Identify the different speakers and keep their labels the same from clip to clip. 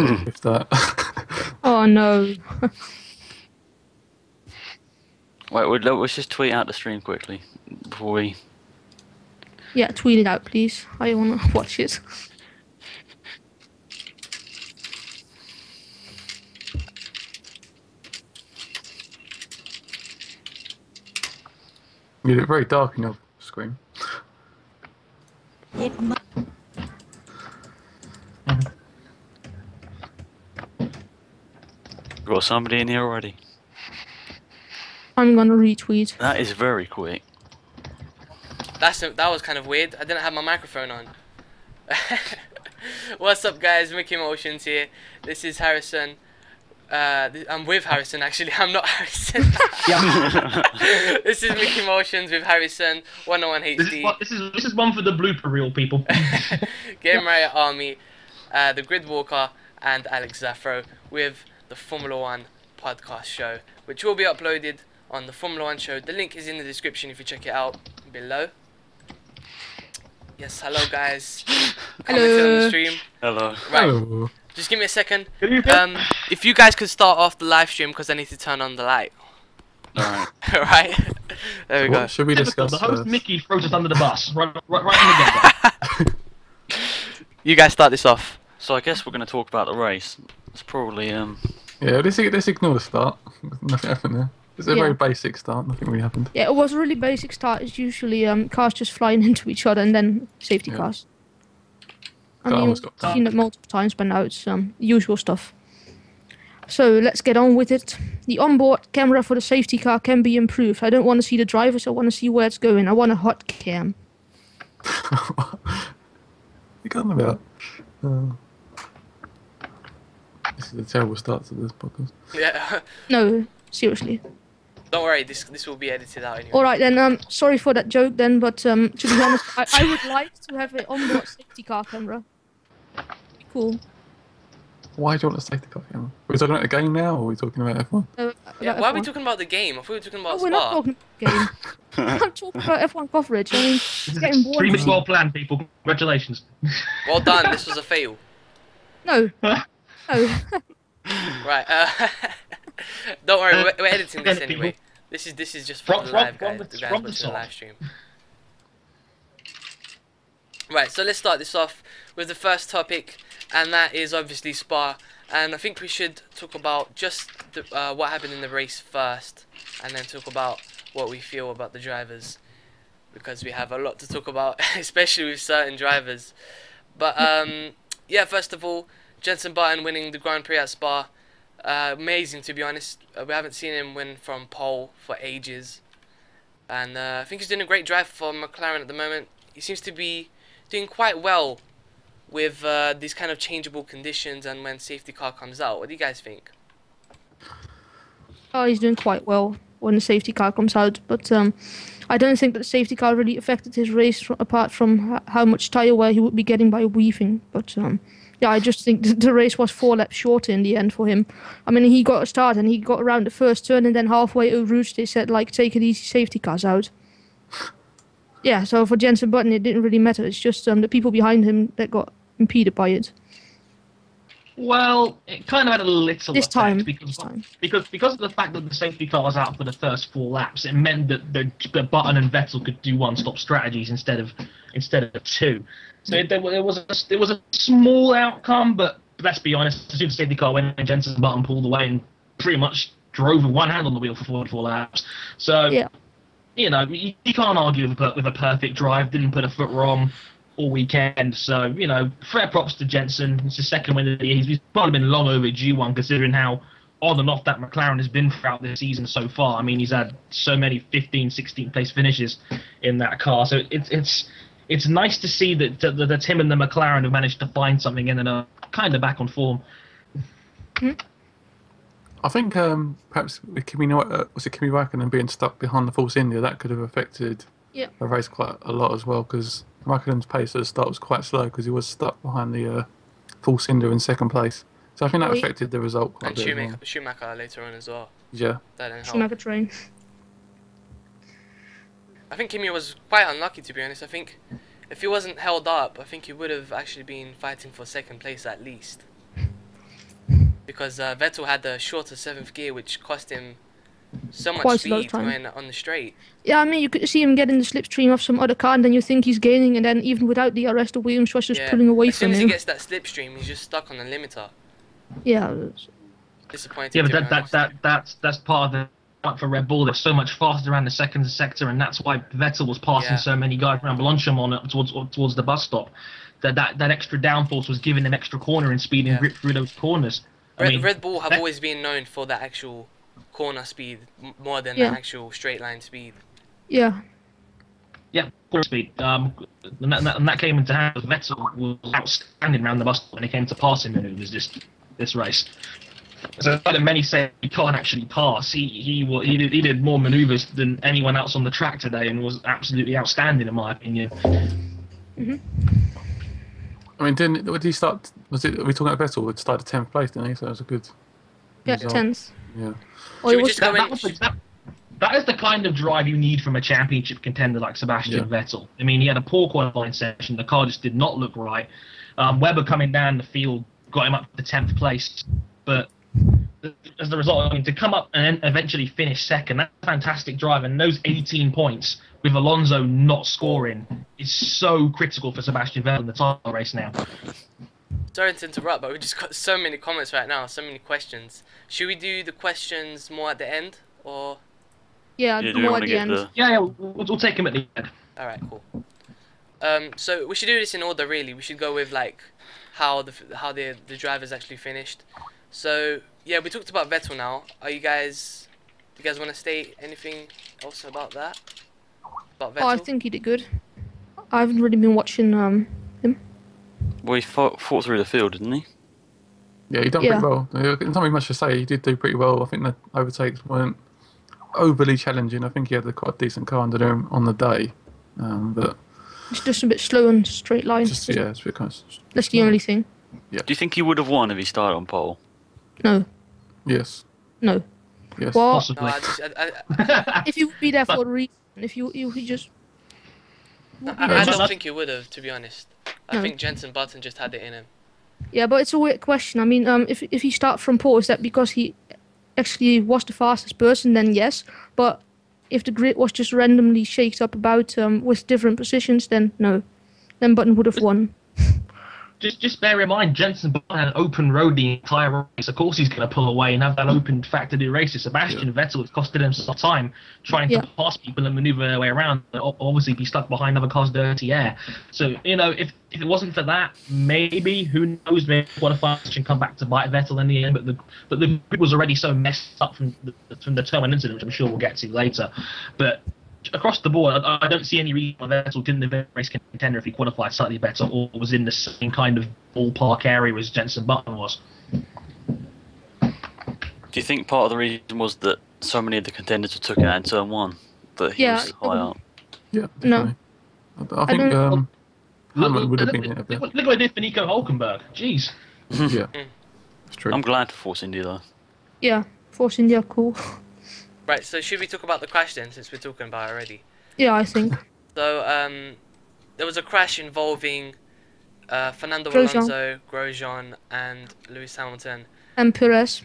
Speaker 1: If that.
Speaker 2: Oh no.
Speaker 3: Wait, let's just tweet out the stream quickly before we.
Speaker 2: Yeah, tweet it out, please. I wanna watch it.
Speaker 1: You look very dark on your screen.
Speaker 3: Got somebody in here already.
Speaker 2: I'm gonna retweet.
Speaker 3: That is very quick.
Speaker 4: That was kind of weird. I didn't have my microphone on. What's up, guys? MickeyMoTiOnZ here. This is Harrison. I'm with Harrison, actually. I'm not Harrison. This is MickeyMoTiOnZ with Harrison. 101 HD.
Speaker 5: This is one for the blooper reel, people.
Speaker 4: Game Riot Army, the Grid Walker, and Alex Zaffro with the Formula 1 podcast show, which will be uploaded on the Formula 1 show. The link is in the description if you check it out below. Yes, hello guys. Commented on the stream.
Speaker 3: Hello.
Speaker 4: Right.
Speaker 1: Hello.
Speaker 4: Just give me a second. If you guys could start off the live stream because I need to turn on the light.
Speaker 3: Alright.
Speaker 4: Alright. There we go.
Speaker 1: What should we discuss
Speaker 5: The host
Speaker 1: first?
Speaker 5: Mickey throws us under the bus right in the get-go.
Speaker 4: You guys start this off.
Speaker 3: So I guess we're going to talk about the race. It's probably
Speaker 1: Yeah, let's ignore the start. Nothing happened there. It's a very basic start. Nothing really happened.
Speaker 2: Yeah, it was a really basic start. It's usually cars just flying into each other and then safety cars. I mean,
Speaker 1: almost
Speaker 2: we've
Speaker 1: got
Speaker 2: seen it multiple times, but now it's usual stuff. So let's get on with it. The onboard camera for the safety car can be improved. I don't want to see the drivers. I want to see where it's going. I want a hot cam.
Speaker 1: You got on about. This is a terrible start to this podcast.
Speaker 4: Yeah.
Speaker 2: No, seriously.
Speaker 4: Don't worry, this will be edited out anyway.
Speaker 2: Alright then, sorry for that joke then, but to be honest, I would like to have an onboard safety car camera. Be cool.
Speaker 1: Why do you want a safety car camera? Are we talking about the game now, or are we talking about F1?
Speaker 4: Yeah, why are we talking about the game? I thought we were talking about
Speaker 2: Oh, we're not talking about the game. I'm talking about F1 coverage. I mean, it's getting boring.
Speaker 5: Stream is well planned, people. Congratulations.
Speaker 4: Well done, this was a fail.
Speaker 2: No. No.
Speaker 4: Right, don't worry, we're editing this anyway. This is just for the live guys, the guys watching the live stream. Right, so let's start this off with the first topic, and that is obviously Spa. And I think we should talk about just what happened in the race first, and then talk about what we feel about the drivers, because we have a lot to talk about, especially with certain drivers. But yeah, first of all, Jenson Button winning the Grand Prix at Spa. Amazing, to be honest. We haven't seen him win from pole for ages, and I think he's doing a great drive for McLaren at the moment. He seems to be doing quite well with these kind of changeable conditions and when safety car comes out. What do you guys think?
Speaker 2: Oh, he's doing quite well when the safety car comes out, but I don't think that the safety car really affected his race apart from how much tyre wear he would be getting by weaving. But yeah, I just think the race was 4 laps shorter in the end for him. I mean, he got a start and he got around the first turn, and then halfway over Rouge they said, like, take it easy, safety cars out. Yeah, so for Jenson Button it didn't really matter. It's just the people behind him that got impeded by it.
Speaker 5: Well, it kind of had a little
Speaker 2: This
Speaker 5: effect
Speaker 2: time.
Speaker 5: because of the fact that the safety car was out for the first 4 laps, it meant that Button and Vettel could do one-stop strategies instead of 2. So there was a small outcome, but let's be honest, as soon as the safety car went in, Jenson Button pulled away and pretty much drove with one hand on the wheel for 44 laps. So
Speaker 2: Yeah.
Speaker 5: you know, you can't argue with a perfect drive. Didn't put a foot wrong all weekend. So, you know, fair props to Jenson. It's his second win of the year. He's probably been long overdue one, considering how on and off that McLaren has been throughout this season so it's so many 15th, 16th place finishes in that car. So it's it's nice to see that Tim and the McLaren have managed to find something and are kind of back on form.
Speaker 1: I think perhaps with Kimi Raikkonen being stuck behind the Force India, that could have affected the race quite a lot as well, because Raikkonen's pace at the start was quite slow because he was stuck behind the Force India in second place. So I think that affected the result quite a bit.
Speaker 4: And Schumacher later on as well.
Speaker 1: Yeah.
Speaker 4: That didn't help.
Speaker 2: Schumacher train.
Speaker 4: I think Kimi was quite unlucky, to be honest. I think if he wasn't held up, I think he would have actually been fighting for second place at least. Because Vettel had the shorter 7th gear, which cost him so much speed when on the straight.
Speaker 2: Yeah, I mean, you could see him getting the slipstream of some other car, and then you think he's gaining, and then even without the arrest, the Williams was just pulling away from him.
Speaker 4: As soon as he gets that slipstream, he's just stuck on the limiter.
Speaker 2: Yeah.
Speaker 4: Disappointing.
Speaker 5: Yeah, but that's part of the for Red Bull. They're so much faster around the second sector, and that's why Vettel was passing so many guys around Blanchimont up towards the bus stop. That extra downforce was giving them extra cornering speed and grip through those corners.
Speaker 4: Red Bull have always been known for that actual corner speed more than the actual straight line speed.
Speaker 2: Yeah.
Speaker 5: Yeah, corner speed. And that came into hand. Vettel was outstanding around the bus when it came to passing maneuvers this race. So many say he can't actually pass. He did more maneuvers than anyone else on the track today, and was absolutely outstanding in my opinion.
Speaker 1: I mean, did he start? Are we talking about Vettel? It started 10th place, didn't he? So that was a good. Result.
Speaker 2: 10th.
Speaker 1: Yeah.
Speaker 5: That is the kind of drive you need from a championship contender like Sebastian Vettel. I mean, he had a poor qualifying session. The car just did not look right. Webber coming down the field got him up to 10th place, but as a result, I mean, to come up and then eventually finish second, that's a fantastic drive. And those 18 points with Alonso not scoring is so critical for Sebastian Vettel in the title race now.
Speaker 4: Sorry to interrupt, but we've just got so many comments right now, so many questions. Should we do the questions more at the end, or?
Speaker 2: Yeah, more at the end.
Speaker 5: Yeah, we'll take him at the end.
Speaker 4: Alright, cool. So we should do this in order, really. We should go with like how the drivers actually finished. So yeah, we talked about Vettel now. Do you guys want to state anything else about that? About Vettel?
Speaker 2: Oh, I think he did good. I haven't really been watching him.
Speaker 3: Well, he fought through the field, didn't he?
Speaker 1: Yeah, he done pretty well. There's nothing much to say. He did do pretty well. I think the overtakes weren't overly challenging. I think he had quite a decent car under him on the day, but
Speaker 2: it's just a bit slow and straight line.
Speaker 1: It's a bit kind of.
Speaker 2: That's the only thing.
Speaker 1: Yeah.
Speaker 3: Do you think he would have won if he started on pole?
Speaker 2: No.
Speaker 1: Yes.
Speaker 2: No.
Speaker 1: Yes.
Speaker 2: Well,
Speaker 5: possibly.
Speaker 2: If you would be there for a reason, if you just.
Speaker 4: I don't think he would have, to be honest. I think Jenson Button just had it in him.
Speaker 2: Yeah, but it's a weird question. I mean, if he starts from pole, is that because he actually was the fastest person? Then yes. But if the grid was just randomly shaked up about with different positions, then no. Then Button would have won.
Speaker 5: Just bear in mind, Jenson Button had an open road the entire race. Of course he's going to pull away and have that open factor to race. Sebastian Vettel has costed him some time trying to pass people and manoeuvre their way around. Obviously be stuck behind other cars' dirty air. So, you know, if it wasn't for that, maybe, who knows, maybe qualifying can come back to bite Vettel in the end. But the grid was already so messed up from the Termin incident, which I'm sure we'll get to later. But across the board, I don't see any reason why Vettel couldn't have been a race contender if he qualified slightly better or was in the same kind of ballpark area as Jenson Button was.
Speaker 3: Do you think part of the reason was that so many of the contenders took it out in turn one? That he was high up?
Speaker 1: Yeah,
Speaker 2: no.
Speaker 1: I think Hamilton would have been in a bit.
Speaker 5: Look what I did for Nico Hulkenberg. Jeez.
Speaker 1: Yeah, it's true.
Speaker 3: I'm glad for Force India though.
Speaker 2: Yeah, Force India, cool.
Speaker 4: Right, so should we talk about the crash then, since we're talking about it already?
Speaker 2: Yeah, I think.
Speaker 4: So, there was a crash involving Fernando Alonso, Grosjean, and Lewis Hamilton.
Speaker 2: And Perez.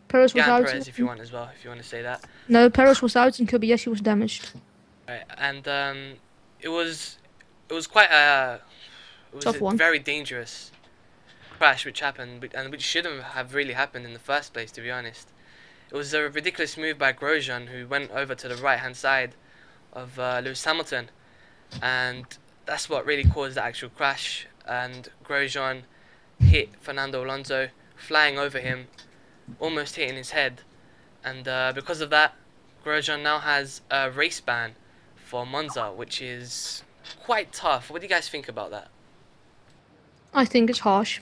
Speaker 2: Perez was out.
Speaker 4: Perez, if you want as well, if you want to say that.
Speaker 2: No, Perez was out and Kobayashi was damaged.
Speaker 4: Right, and it was quite a
Speaker 2: tough one.
Speaker 4: Very dangerous crash which happened, and which shouldn't have really happened in the first place, to be honest. It was a ridiculous move by Grosjean, who went over to the right-hand side of Lewis Hamilton, and that's what really caused the actual crash. And Grosjean hit Fernando Alonso, flying over him, almost hitting his head. And because of that, Grosjean now has a race ban for Monza, which is quite tough. What do you guys think about that?
Speaker 2: I think it's harsh.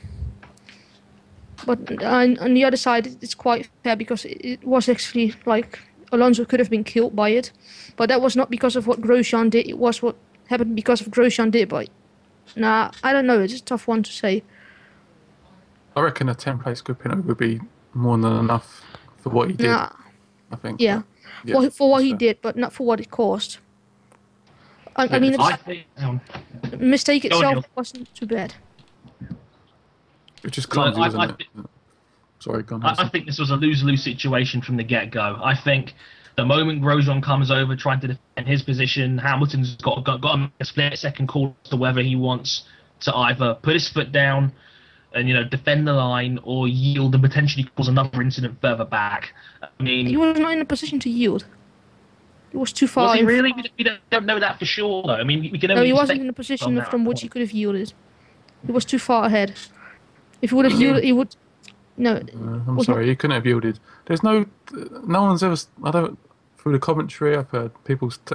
Speaker 2: But on the other side, it's quite fair because it was actually like Alonso could have been killed by it. But that was not because of what Grosjean did. It was what happened because of Grosjean did. But nah, I don't know. It's a tough one to say.
Speaker 1: I reckon a 10-place good penalty would be more than enough for what he did.
Speaker 2: Nah.
Speaker 1: I think.
Speaker 2: Yeah. For what he did, but not for what it caused. I mean, the mistake itself wasn't too bad.
Speaker 1: It's just clumsy, wasn't it? Sorry, go on.
Speaker 5: I think this was a lose-lose situation from the get-go. I think the moment Grosjean comes over trying to defend his position, Hamilton's got a split-second call as to whether he wants to either put his foot down and defend the line or yield and potentially cause another incident further back. I mean,
Speaker 2: he was not in a position to yield. He was too far.
Speaker 5: Was he really? We don't know that for sure, though. I mean, we can only.
Speaker 2: No, he wasn't in a position from which he could have yielded. He was too far ahead. If he would have yielded, he would. No.
Speaker 1: I'm sorry, he couldn't have yielded. There's no one's ever. I don't. Through the commentary, I've heard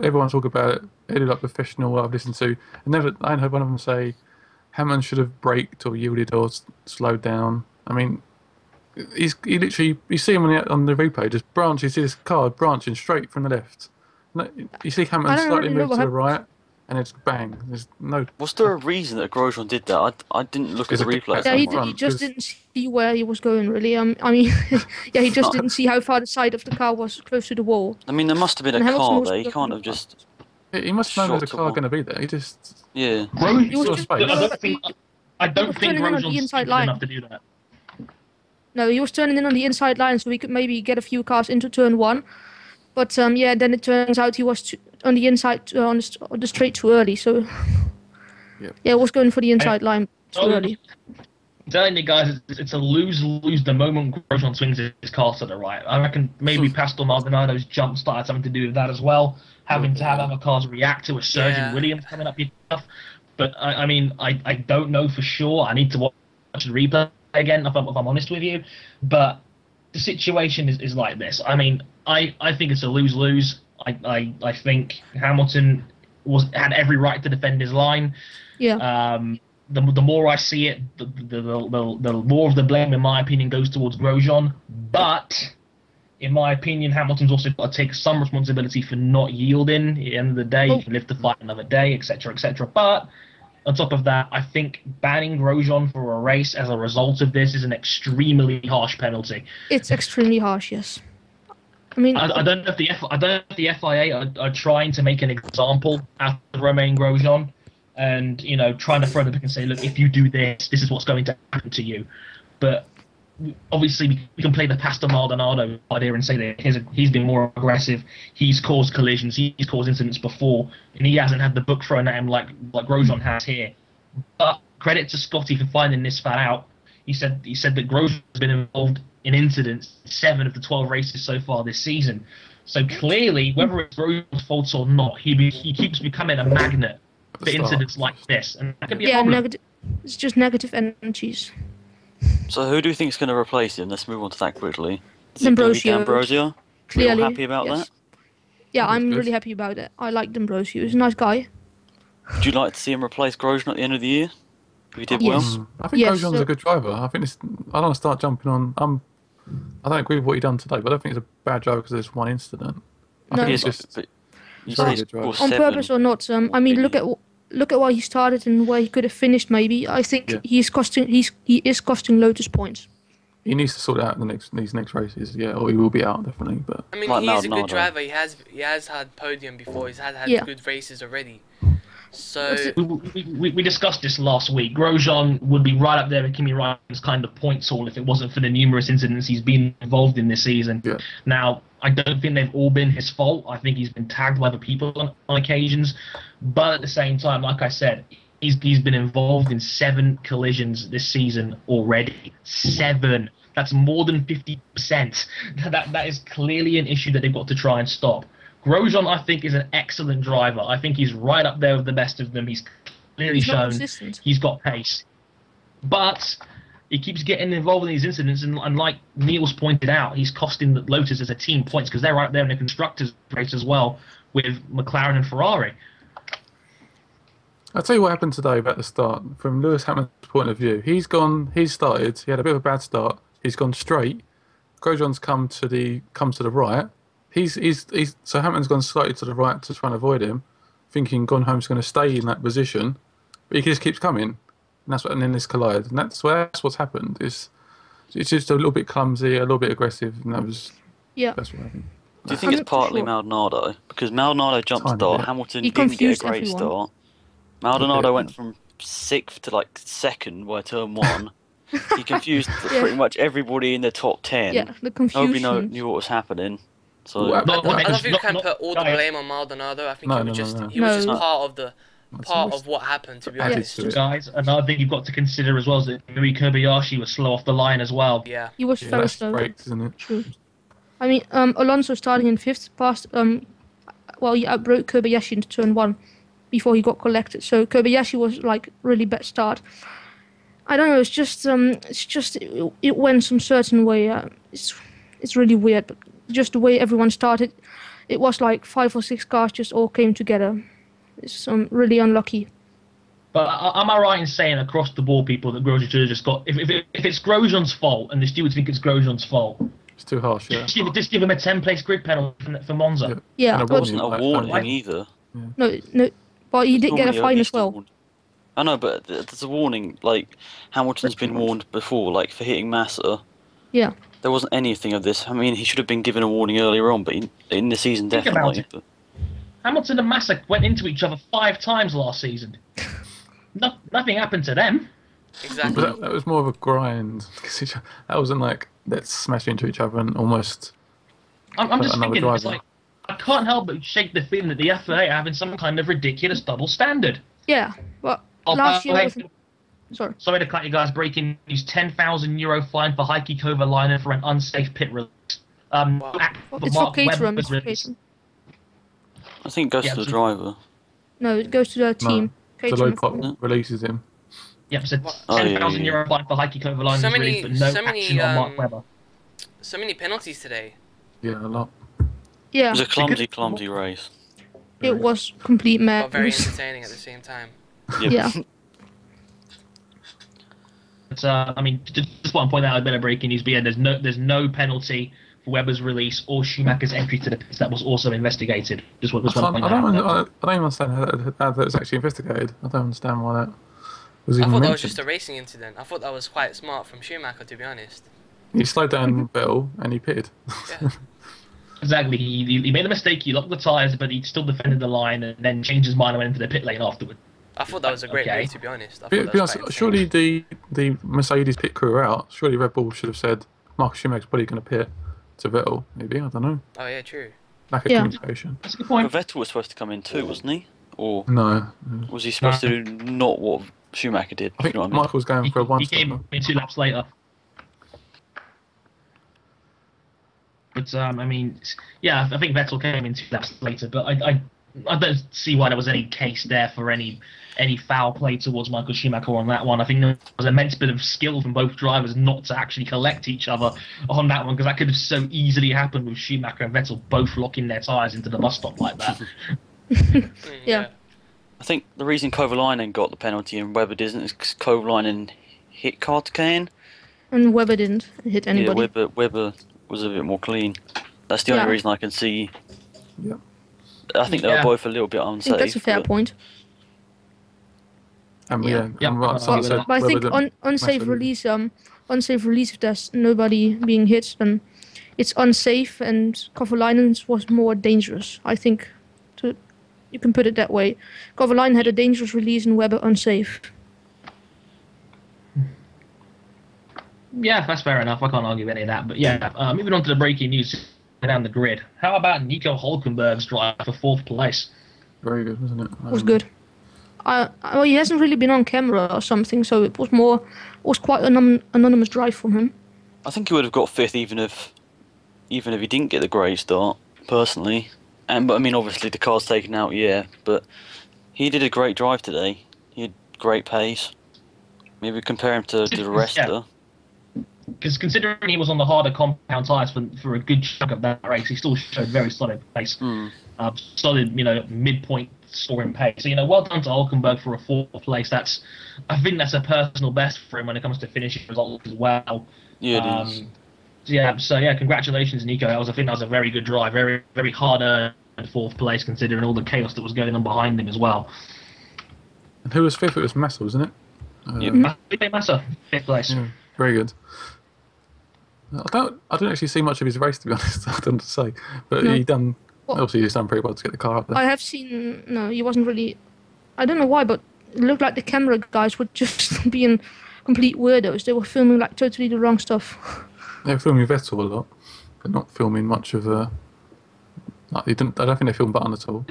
Speaker 1: everyone talk about it. Any like professional I've listened to, I ain't heard one of them say Hamilton should have braked or yielded or slowed down. I mean, he literally, you see him on the replay, just branch. You see this car branching straight from the left. No, you see Hamilton slightly move to the right, and it's bang. There's no.
Speaker 3: Was there a reason that Grosjean did that? I didn't look at the replay.
Speaker 2: Yeah, he just didn't see where he was going, really. I mean, yeah, he just didn't see how far the side of the car was close to the wall.
Speaker 3: I mean, there must have been a car there. He can't have just.
Speaker 1: He must have known there's a car going to be there. He just.
Speaker 3: Yeah.
Speaker 5: I don't think Grosjean's enough to do that.
Speaker 2: No, he was turning in on the inside line, so we could maybe get a few cars into turn one. But yeah, then it turns out he was on the inside on the straight too early. So yeah, it was going for the inside line too early.
Speaker 5: I'm telling you guys, it's a lose-lose the moment Grosjean swings his car to the right. I reckon maybe Pastor Maldonado's jump started something to do with that as well, having to have other cars react to a surge in Williams coming up your stuff. But I mean, I don't know for sure. I need to watch the replay again if I'm honest with you. But the situation is like this. I mean, I think it's a lose-lose. I think Hamilton had every right to defend his line.
Speaker 2: Yeah.
Speaker 5: The more I see it, the more of the blame, in my opinion, goes towards Grosjean. But in my opinion, Hamilton's also got to take some responsibility for not yielding. At the end of the day, he can live to fight another day, etc., etc. But on top of that, I think banning Grosjean for a race as a result of this is an extremely harsh penalty.
Speaker 2: It's extremely harsh, yes. I mean,
Speaker 5: I don't know if the FIA are trying to make an example out of Romain Grosjean, and trying to throw the pick and say, look, if you do this, this is what's going to happen to you. But obviously, we can play the Pastor Maldonado idea and say that he's been more aggressive, he's caused collisions, he's caused incidents before, and he hasn't had the book thrown at him like Grosjean has here. But credit to Scotty for finding this fat out. He said that Grosjean's been involved in incidents in 7 of the 12 races so far this season. So clearly, whether it's Grosjean's fault or not, he keeps becoming a magnet for incidents like this, and that can be a problem.
Speaker 2: It's just negative energies.
Speaker 3: So who do you think is going to replace him? Let's move on to that quickly.
Speaker 2: D'Ambrosio. Clearly,
Speaker 3: happy about that?
Speaker 2: Yeah, I'm really happy about it. I like D'Ambrosio. He's a nice guy.
Speaker 3: Would you like to see him replace Grosjean at the end of the year? If he did well?
Speaker 1: I think Grosjean's a good driver. I think I don't want to start jumping on. I don't agree with what he done today, but I don't think he's a bad driver because there's one incident. I think it's just
Speaker 2: on purpose or not. I mean, look at why he started and where he could have finished. Maybe I think he is costing Lotus points.
Speaker 1: He needs to sort it out in these next races, or he will be out definitely. But
Speaker 4: I mean, he's a good driver. He has had podium before. He's had good races already. So
Speaker 5: we discussed this last week. Grosjean would be right up there with Kimi Räikkönen's kind of points haul if it wasn't for the numerous incidents he's been involved in this season.
Speaker 1: Yeah.
Speaker 5: Now, I don't think they've all been his fault. I think he's been tagged by other people on occasions. But at the same time, like I said, he's been involved in 7 collisions this season already. 7. That's more than 50%. That is clearly an issue that they've got to try and stop. Grosjean, I think, is an excellent driver. I think he's right up there with the best of them. He's clearly shown he's got pace. But he keeps getting involved in these incidents, and like Niels pointed out, he's costing the Lotus as a team points because they're right there in the constructors' race as well with McLaren and Ferrari.
Speaker 1: I'll tell you what happened today about the start. From Lewis Hamilton's point of view, he's started. He had a bit of a bad start. He's gone straight. Grosjean's come to the right. So Hamilton's gone slightly to the right to try and avoid him, thinking Grosjean's going to stay in that position, but he just keeps coming, and then this collide, and that's what's happened. It's just a little bit clumsy, a little bit aggressive, and that's what happened.
Speaker 3: Do you think it's partly Maldonado? Because Maldonado jumped start, Hamilton didn't get a great start. Maldonado went from 6th to like 2nd by turn 1. He confused pretty much everybody in the top 10.
Speaker 2: Yeah, the confusion.
Speaker 3: Nobody knew what was happening. So
Speaker 4: I don't think you can put all the blame on Maldonado. I think he was just part of what happened, to be honest.
Speaker 5: Guys, another thing you've got to consider as well is that Rui Kobayashi was slow off the line as well.
Speaker 4: Yeah.
Speaker 2: He was very slow.
Speaker 1: Brakes, isn't it?
Speaker 2: True. I mean, Alonso starting in 5th passed, he outbroke Kobayashi into turn 1 before he got collected. So Kobayashi was like really bad start. I don't know. It's just it went some certain way. It's really weird, but just the way everyone started, it was like 5 or 6 cars just all came together. It's really unlucky.
Speaker 5: But am I right in saying across the board, people, that Grosjean should have just got... If it's Grosjean's fault, and the stewards think it's Grosjean's fault...
Speaker 1: It's too harsh, yeah.
Speaker 5: Just give him a 10-place grid penalty for Monza.
Speaker 2: Yeah,
Speaker 3: and it wasn't a warning either.
Speaker 2: No, but he did get a fine as well.
Speaker 3: I know, but there's a warning. Like, Hamilton's been warned before, like, for hitting Massa.
Speaker 2: Yeah.
Speaker 3: There wasn't anything of this. I mean, he should have been given a warning earlier on, but in the season, definitely.
Speaker 5: Hamilton and Massa went into each other 5 times last season. Nothing happened to them.
Speaker 4: Exactly.
Speaker 1: But that was more of a grind. That wasn't like, let's smash into each other and almost...
Speaker 5: I'm just thinking, it's like, I can't help but shake the feeling that the FIA are having some kind of ridiculous double standard.
Speaker 2: Yeah, but last year wasn't...
Speaker 5: Sorry to cut you guys. Breaking news: €10,000 fine for Heikki Kovalainen for an unsafe pit release.
Speaker 2: It's for Caterham.
Speaker 3: I think it goes to the driver.
Speaker 2: No, it goes to the team.
Speaker 1: The low pop releases him.
Speaker 5: Yep, so €10,000 fine for Heikki Kovalainen release, but no action on Mark Webber.
Speaker 4: So many penalties today.
Speaker 1: Yeah, a lot.
Speaker 2: Yeah.
Speaker 3: It was a clumsy race.
Speaker 2: It was complete madness.
Speaker 4: But very entertaining at the same time.
Speaker 2: Yeah.
Speaker 5: But, I mean, just want to point out a bit of breaking news, but yeah, there's no penalty for Webber's release or Schumacher's entry to the pits. That was also investigated. I don't
Speaker 1: understand how that was actually investigated. I don't understand why that was even
Speaker 4: I thought
Speaker 1: mentioned.
Speaker 4: that was just a racing incident. I thought that was quite smart from Schumacher, to be honest.
Speaker 1: He slowed down Vettel and he pitted.
Speaker 4: Yeah.
Speaker 5: Exactly. He made a mistake, he locked the tyres, but he still defended the line and then changed his mind and went into the pit lane afterward.
Speaker 4: I thought that was a great move, to be honest.
Speaker 1: Surely the Mercedes pit crew are out. Surely Red Bull should have said Marcus Schumacher's probably going to pit to Vettel, maybe. I don't know.
Speaker 4: Oh, yeah, true.
Speaker 1: Lack of communication.
Speaker 5: That's a good point.
Speaker 3: But Vettel was supposed to come in too, wasn't he? Or
Speaker 1: no.
Speaker 3: Was he supposed to do not what Schumacher did?
Speaker 1: I think Michael was going for a one-stop.
Speaker 5: He came in 2 laps later. But, I mean, yeah, I think Vettel came in 2 laps later, but I don't see why there was any case there for any foul play towards Michael Schumacher on that one. I think there was an immense bit of skill from both drivers not to actually collect each other on that one, because that could have so easily happened with Schumacher and Vettel both locking their tyres into the bus stop like that.
Speaker 2: Yeah.
Speaker 3: I think the reason Kovalainen got the penalty and Webber didn't is because Kovalainen hit Kartikeyan.
Speaker 2: And Webber didn't hit anybody.
Speaker 3: Yeah, Webber was a bit more clean. That's the only reason I can see.
Speaker 1: Yeah.
Speaker 3: I think they were both a little bit unsafe.
Speaker 2: I think that's a fair point. But I think unsafe release. Unsafe release. If there's nobody being hit, then it's unsafe, and Kovalainen's was more dangerous. I think, you can put it that way. Kovalainen had a dangerous release, and Webber unsafe.
Speaker 5: Yeah, that's fair enough. I can't argue with any of that. But yeah, moving on to the breaking news down the grid. How about Nico Hülkenberg's drive for 4th place?
Speaker 1: Very good, wasn't it?
Speaker 2: It was good. Well, he hasn't really been on camera or something, so it was quite an anonymous drive from him.
Speaker 3: I think he would have got 5th even if he didn't get the great start, personally. But I mean, obviously the car's taken out, but he did a great drive today. He had great pace. Maybe compare him to the rest of.
Speaker 5: because considering he was on the harder compound tyres for a good chunk of that race, he still showed very solid pace. Solid, midpoint scoring pace. So, well done to Hulkenberg for a 4th place. I think that's a personal best for him when it comes to finishing results as well.
Speaker 3: Yeah, it is.
Speaker 5: So congratulations, Nico. I think that was a very good drive. Very, very hard earned 4th place, considering all the chaos that was going on behind him as well.
Speaker 1: And who was 5th? It was Massa, wasn't it?
Speaker 5: Massa, 5th place.
Speaker 1: Yeah, very good. I didn't actually see much of his race, to be honest. I don't know to say, but
Speaker 2: No.
Speaker 1: obviously he's done pretty well to get the car up there.
Speaker 2: I have seen. No, he wasn't really. I don't know why, but it looked like the camera guys were just being complete weirdos. They were filming like totally the wrong stuff.
Speaker 1: They were filming Vettel a lot, but not filming much of. I don't think they filmed Button at all.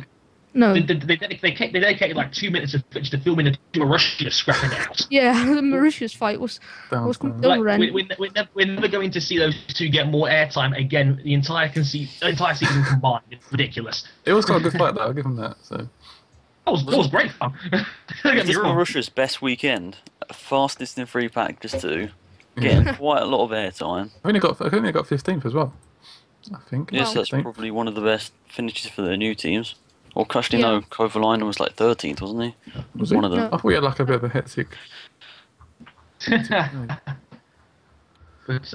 Speaker 2: No.
Speaker 5: They dedicated like 2 minutes of footage to filming the Marussia scrapping out.
Speaker 2: Yeah, the Mauritius fight was overrun.
Speaker 5: We're never going to see those two get more airtime again. The entire season combined. It's ridiculous.
Speaker 1: It was quite a good fight, though. I'll give him that. So
Speaker 5: that was great fun.
Speaker 3: This Marussia's best weekend, fastest in free practice too, getting quite a lot of airtime.
Speaker 1: I think they got 15th as well. I think.
Speaker 3: Yes, that's probably one of the best finishes for the new teams. Or actually, no, Kovalainen was like 13th, wasn't he?
Speaker 1: Was one of them. I thought he had like a bit of a hectic.
Speaker 5: But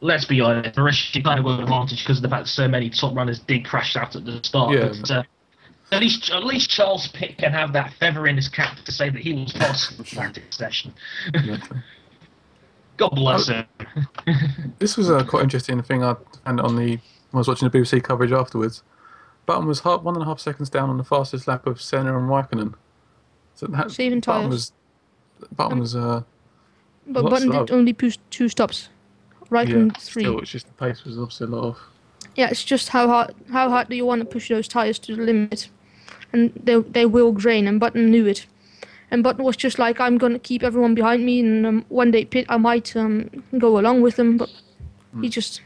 Speaker 5: let's be honest, Marussia kind of got an advantage because of the fact that so many top runners did crash out at the start.
Speaker 1: Yeah.
Speaker 5: But, at least Charles Pitt can have that feather in his cap to say that he was fast in the practice session. God bless him.
Speaker 1: This was a quite interesting thing I found when I was watching the BBC coverage afterwards. Button was 1.5 seconds down on the fastest lap of Senna and Raikkonen. So
Speaker 2: Saving tyres.
Speaker 1: Button was
Speaker 2: but Button did only push 2 stops. Raikkonen 3.
Speaker 1: Still, it's just the pace was obviously a lot off.
Speaker 2: Yeah, it's just how hard do you want to push those tyres to the limit? And they will grain, and Button knew it. And Button was just like, I'm going to keep everyone behind me, and when they pit, I might go along with them. But he just...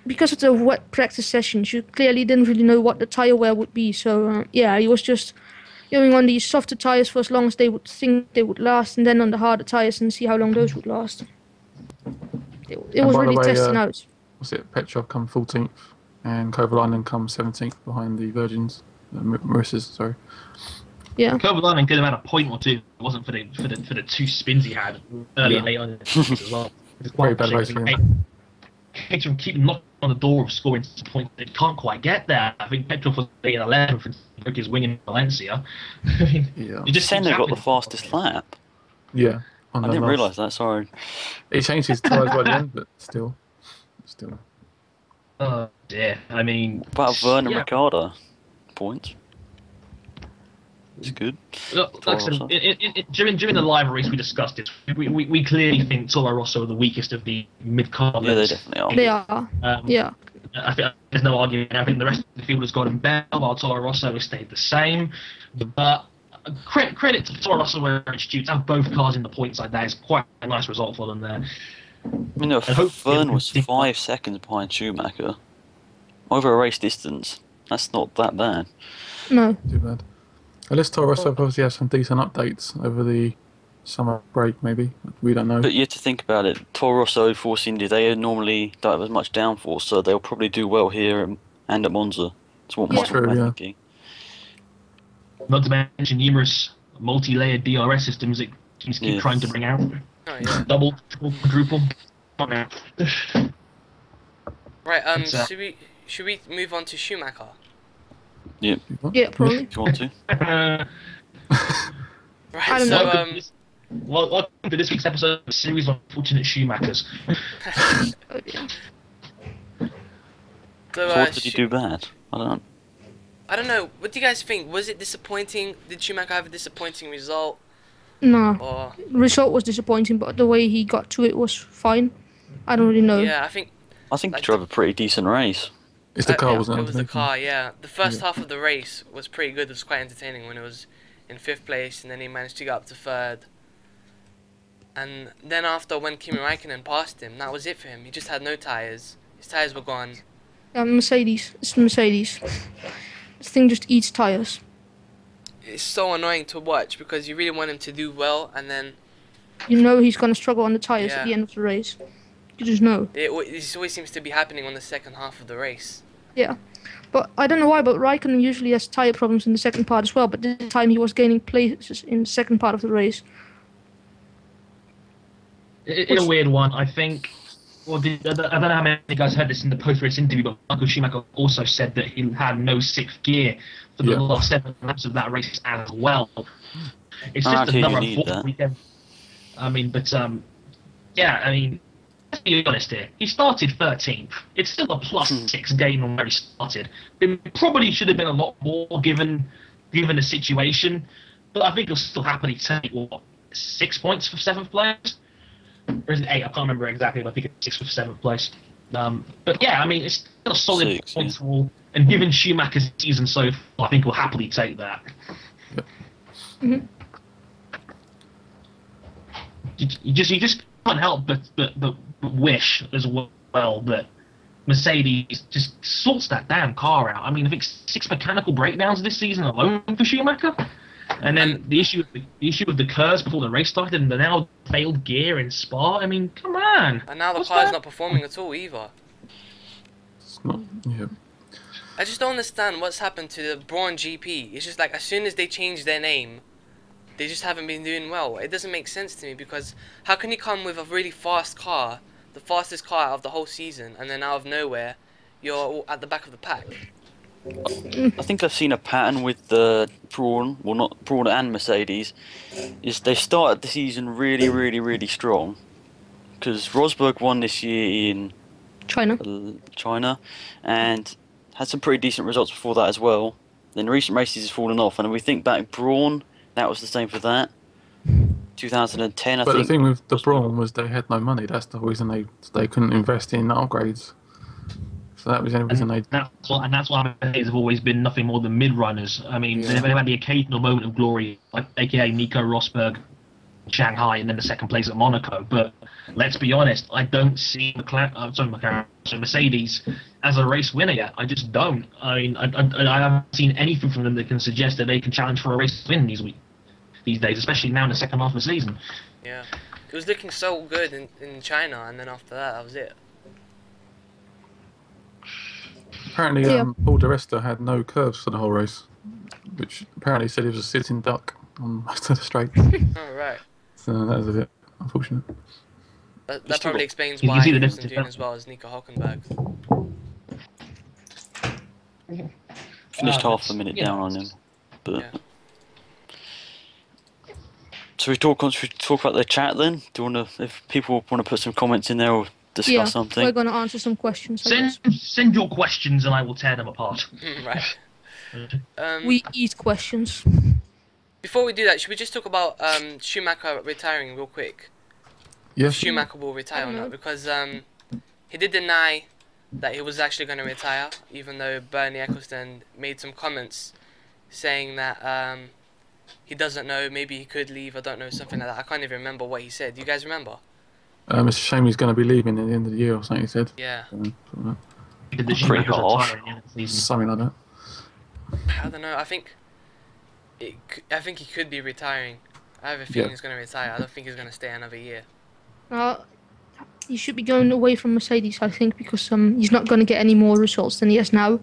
Speaker 2: because of the wet practice sessions, you clearly didn't really know what the tyre wear would be. So, he was just going on these softer tyres for as long as they would think they would last, and then on the harder tyres and see how long those would last. It was really testing out.
Speaker 1: Was it Petrov come 14th, and Kovalainen come 17th behind the Virgins, Marissas, sorry.
Speaker 2: Yeah.
Speaker 5: Kovalainen could have had a point or two. It wasn't for the 2 spins he had early and late on as well.
Speaker 1: Very bad race for him.
Speaker 5: Petrov keep knocking on the door of scoring points. They can't quite get there. I think Petrov was in 11th and broke his wing in Valencia.
Speaker 3: Senna got the fastest lap.
Speaker 1: Yeah.
Speaker 3: I didn't realise that, sorry.
Speaker 1: He changed his tyres by the end, but still.
Speaker 5: Oh dear.
Speaker 3: About Vernon Ricardo points. It's good.
Speaker 5: Look, during the live race we discussed it. We clearly think Toro Rosso are the weakest of the mid-car.
Speaker 3: Yeah, they definitely are.
Speaker 2: They are.
Speaker 5: I think there's no argument. I think the rest of the field has gotten better, while Toro Rosso has stayed the same. But credit to Toro Rosso where it's due. To have both cars in the points like that is quite a nice result for them there.
Speaker 3: Vern was 5 seconds behind Schumacher. Over a race distance. That's not that bad.
Speaker 2: No.
Speaker 1: Too bad. Unless Toro Rosso obviously has some decent updates over the summer break, maybe. We don't know.
Speaker 3: But you have to think about it. Toro Rosso, Force India, they normally don't have as much downforce, so they'll probably do well here and at Monza. That's what I'm thinking.
Speaker 5: Not to mention numerous multi-layered DRS systems that teams keep trying to bring out.
Speaker 4: Oh, yeah.
Speaker 5: Double, triple, quadruple.
Speaker 4: Right, should we move on to Schumacher?
Speaker 3: Yeah.
Speaker 2: Yeah, probably.
Speaker 3: If you want to.
Speaker 4: Right,
Speaker 2: I don't know.
Speaker 5: Welcome to this week's episode of a series of unfortunate Schumachers.
Speaker 2: Oh, yeah.
Speaker 3: So what did you do bad?
Speaker 4: I don't know. What do you guys think? Was it disappointing? Did Schumacher have a disappointing result?
Speaker 2: No.
Speaker 4: Or...
Speaker 2: result was disappointing, but the way he got to it was fine. I don't really know.
Speaker 4: Yeah, I think
Speaker 3: he drove a pretty decent race.
Speaker 1: It's the car, wasn't it?
Speaker 4: It was the car, yeah. The first half of the race was pretty good. It was quite entertaining when it was in 5th place, and then he managed to get up to 3rd. And then after, when Kimi Raikkonen passed him, that was it for him. He just had no tyres. His tyres were gone.
Speaker 2: Yeah, Mercedes. It's Mercedes. This thing just eats tyres.
Speaker 4: It's so annoying to watch because you really want him to do well, and then
Speaker 2: you know he's going to struggle on the tyres at the end of the race. You just know.
Speaker 4: It always seems to be happening on the second half of the race.
Speaker 2: Yeah. But I don't know why, but Raikkonen usually has tyre problems in the second part as well, but this time he was gaining places in the second part of the race.
Speaker 5: In a weird one, I think... Well, I don't know how many guys heard this in the post-race interview, but Michael Schumacher also said that he had no sixth gear for the last 7 laps of that race as well. It's just another unfortunate weekend. I mean, but, yeah, I mean, let's be honest here. He started 13th. It's still a +6 gain on where he started. It probably should have been a lot more given the situation, but I think he'll still happily take, 6 points for 7th place? Or is it 8? I can't remember exactly, but I think it's 6th or 7th place. But yeah, I mean, it's still a solid points haul, and given Schumacher's season so far, I think he'll happily take that.
Speaker 2: Mm-hmm.
Speaker 5: You just can't help but wish as well that Mercedes just sorts that damn car out. I mean, I think 6 mechanical breakdowns this season alone for Schumacher. And then the issue with the curves before the race started, and the now failed gear in Spa. I mean, come on.
Speaker 4: And now the car's not performing at all either.
Speaker 1: It's not. Yeah.
Speaker 4: I just don't understand what's happened to the Braun GP. It's just like as soon as they change their name, they just haven't been doing well. It doesn't make sense to me because how can you come with a really fast car, the fastest car out of the whole season, and then out of nowhere, you're at the back of the pack?
Speaker 3: I think I've seen a pattern with the Braun, well not Braun and Mercedes, is they started the season really strong, because Rosberg won this year in China, and had some pretty decent results before that as well. Then recent races has fallen off, and if we think back, Braun, that was the same for that. 2010, I think.
Speaker 1: But the thing with the Braun was they had no money. That's the reason they couldn't invest in upgrades. So that was the only reason they...
Speaker 5: And that's why Mercedes have always been nothing more than mid-runners. I mean, they've had the occasional moment of glory, like aka Nico Rosberg, Shanghai, and then the second place at Monaco. But let's be honest, I don't see Mercedes as a race winner yet. I just don't. I mean, I haven't seen anything from them that can suggest that they can challenge for a race win these days, especially now in the second half of the season.
Speaker 4: Yeah, it was looking so good in China, and then after that was it.
Speaker 1: Apparently, Paul di Resta had no curves for the whole race, which apparently said he was a sitting duck on most of the straight.
Speaker 4: Oh, right.
Speaker 1: So that was a bit unfortunate.
Speaker 4: That probably explains why he wasn't doing as well as Nico Hülkenberg.
Speaker 3: Finished half a minute down on him, but.
Speaker 4: Yeah.
Speaker 3: So should we talk about the chat then? Do you want to, if people want to put some comments in there or discuss something?
Speaker 2: We're going to answer some questions.
Speaker 5: Send your questions and I will tear them apart.
Speaker 4: Right.
Speaker 2: We eat questions.
Speaker 4: Before we do that, should we just talk about Schumacher retiring real quick?
Speaker 1: Yes.
Speaker 4: Schumacher will retire or not, because he did deny that he was actually going to retire, even though Bernie Ecclestone made some comments saying that he doesn't know, maybe he could leave, I don't know, something like that. I can't even remember what he said. Do you guys remember?
Speaker 1: It's a shame he's going to be leaving at the end of the year or something, he said.
Speaker 4: Yeah.
Speaker 3: Pretty harsh.
Speaker 1: Something like that.
Speaker 4: I don't know, I think he could be retiring. I have a feeling he's going to retire. I don't think he's going to stay another year.
Speaker 2: He should be going away from Mercedes, I think, because he's not going to get any more results than he has now.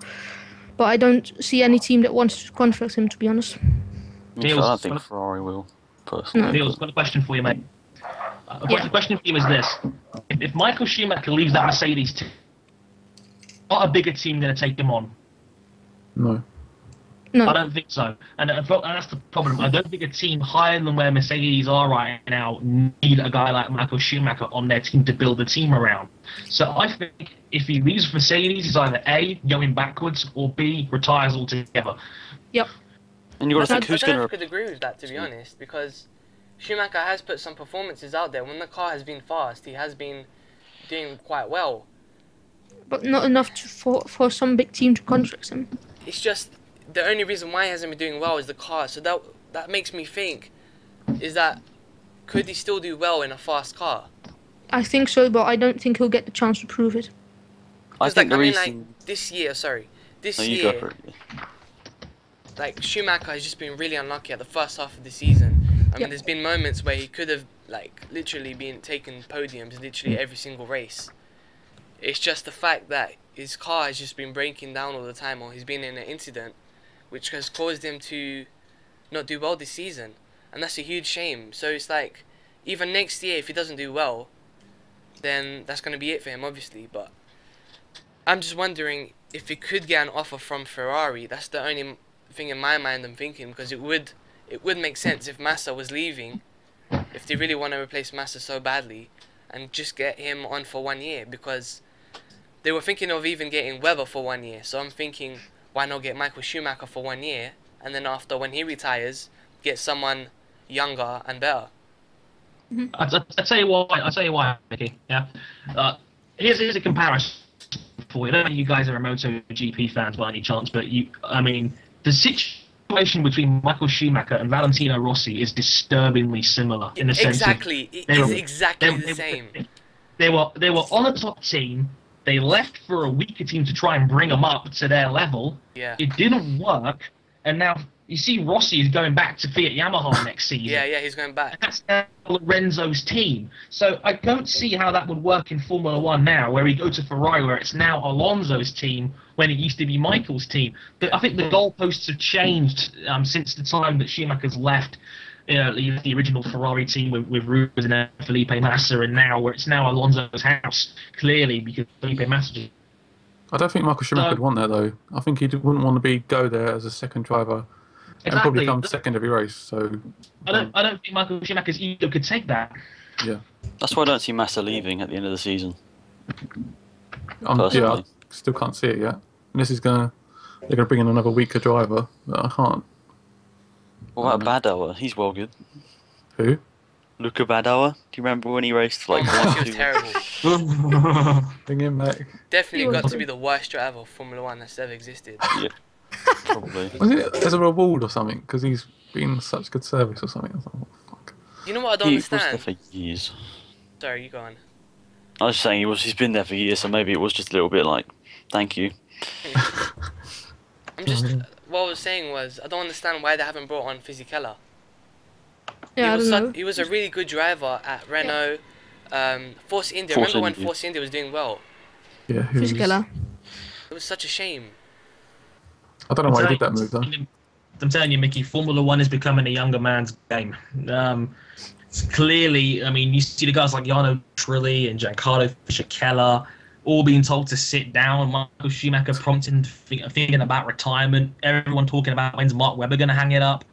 Speaker 2: But I don't see any team that wants to contract him, to be honest.
Speaker 3: I don't think Ferrari will, personally.
Speaker 5: Niels, I've got a question for you, mate. The question for you is this. If Michael Schumacher leaves that Mercedes team, what a bigger team going to take him on?
Speaker 1: No.
Speaker 5: I don't think so. And that's the problem. I don't think a team higher than where Mercedes are right now need a guy like Michael Schumacher on their team to build a team around. So I think if he leaves Mercedes, he's either A, going backwards, or B, retires altogether.
Speaker 2: Yep.
Speaker 3: And you've got to think who's going to...
Speaker 4: I could agree with that, to be honest, because Schumacher has put some performances out there. When the car has been fast, he has been doing quite well.
Speaker 2: But not enough for some big team to contract him.
Speaker 4: It's just... the only reason why he hasn't been doing well is the car. So that makes me think, is that could he still do well in a fast car?
Speaker 2: I think so, but I don't think he'll get the chance to prove it.
Speaker 3: I think
Speaker 4: this year, like Schumacher has just been really unlucky at the first half of the season. I mean, there's been moments where he could have like literally been taking podiums literally every single race. It's just the fact that his car has just been breaking down all the time, or he's been in an incident which has caused him to not do well this season, and that's a huge shame. So it's like, even next year if he doesn't do well, then that's going to be it for him, obviously. But I'm just wondering if he could get an offer from Ferrari. That's the only thing in my mind I'm thinking, because it would make sense if Massa was leaving, if they really want to replace Massa so badly, and just get him on for 1 year, because they were thinking of even getting Webber for 1 year. So I'm thinking, why not get Michael Schumacher for 1 year, and then after, when he retires, get someone younger and better.
Speaker 5: I'll tell you why, Mickey. Yeah. Here's a comparison for you. I don't know if you guys are MotoGP fans by any chance, but the situation between Michael Schumacher and Valentino Rossi is disturbingly similar in the sense
Speaker 4: exactly. It is exactly the same.
Speaker 5: They were on a top team. They left for a weaker team to try and bring them up to their level.
Speaker 4: Yeah.
Speaker 5: It didn't work, and now you see Rossi is going back to Fiat Yamaha next season.
Speaker 4: Yeah, he's going back.
Speaker 5: And that's now Lorenzo's team. So I don't see how that would work in Formula One now, where we go to Ferrari, where it's now Alonso's team when it used to be Michael's team. But I think the goalposts have changed since the time that Schumacher's left. The original Ferrari team with Rubens and Felipe Massa, and now where it's now Alonso's house, clearly, because Felipe Massa.
Speaker 1: I don't think Michael Schumacher would want that, though. I think he wouldn't want to go there as a second driver and probably come second every race. So
Speaker 5: I don't think Michael Schumacher's ego could take that.
Speaker 1: Yeah,
Speaker 3: that's why I don't see Massa leaving at the end of the season.
Speaker 1: I still can't see it yet. Unless they're gonna bring in another weaker driver, but I can't.
Speaker 3: What about Badauer? He's well good.
Speaker 1: Who?
Speaker 3: Luca Badauer. Do you remember when he raced like?
Speaker 4: He was terrible.
Speaker 1: Bring him back.
Speaker 4: Definitely got to be the worst driver of Formula One that's ever existed.
Speaker 3: Yeah, probably.
Speaker 1: Was it as a reward or something? Because he's been such good service or something. I thought, oh, fuck.
Speaker 4: You know what I don't understand?
Speaker 3: He was there for years.
Speaker 4: Sorry, you go on.
Speaker 3: I was saying he's been there for years, so maybe it was just a little bit like, thank you.
Speaker 4: What I was saying was, I don't understand why they haven't brought on Fisichella.
Speaker 2: Yeah,
Speaker 4: he was a really good driver at Renault, Force India. Remember when Force India was doing well?
Speaker 1: Yeah,
Speaker 2: Fisichella.
Speaker 4: It was such a shame.
Speaker 1: I don't know why he did that move, though.
Speaker 5: I'm telling you, Mickey, Formula One is becoming a younger man's game. It's clearly, you see the guys like Jarno Trulli and Giancarlo Fisichella all being told to sit down. Michael Schumacher prompting, thinking about retirement. Everyone talking about when's Mark Webber going to hang it up.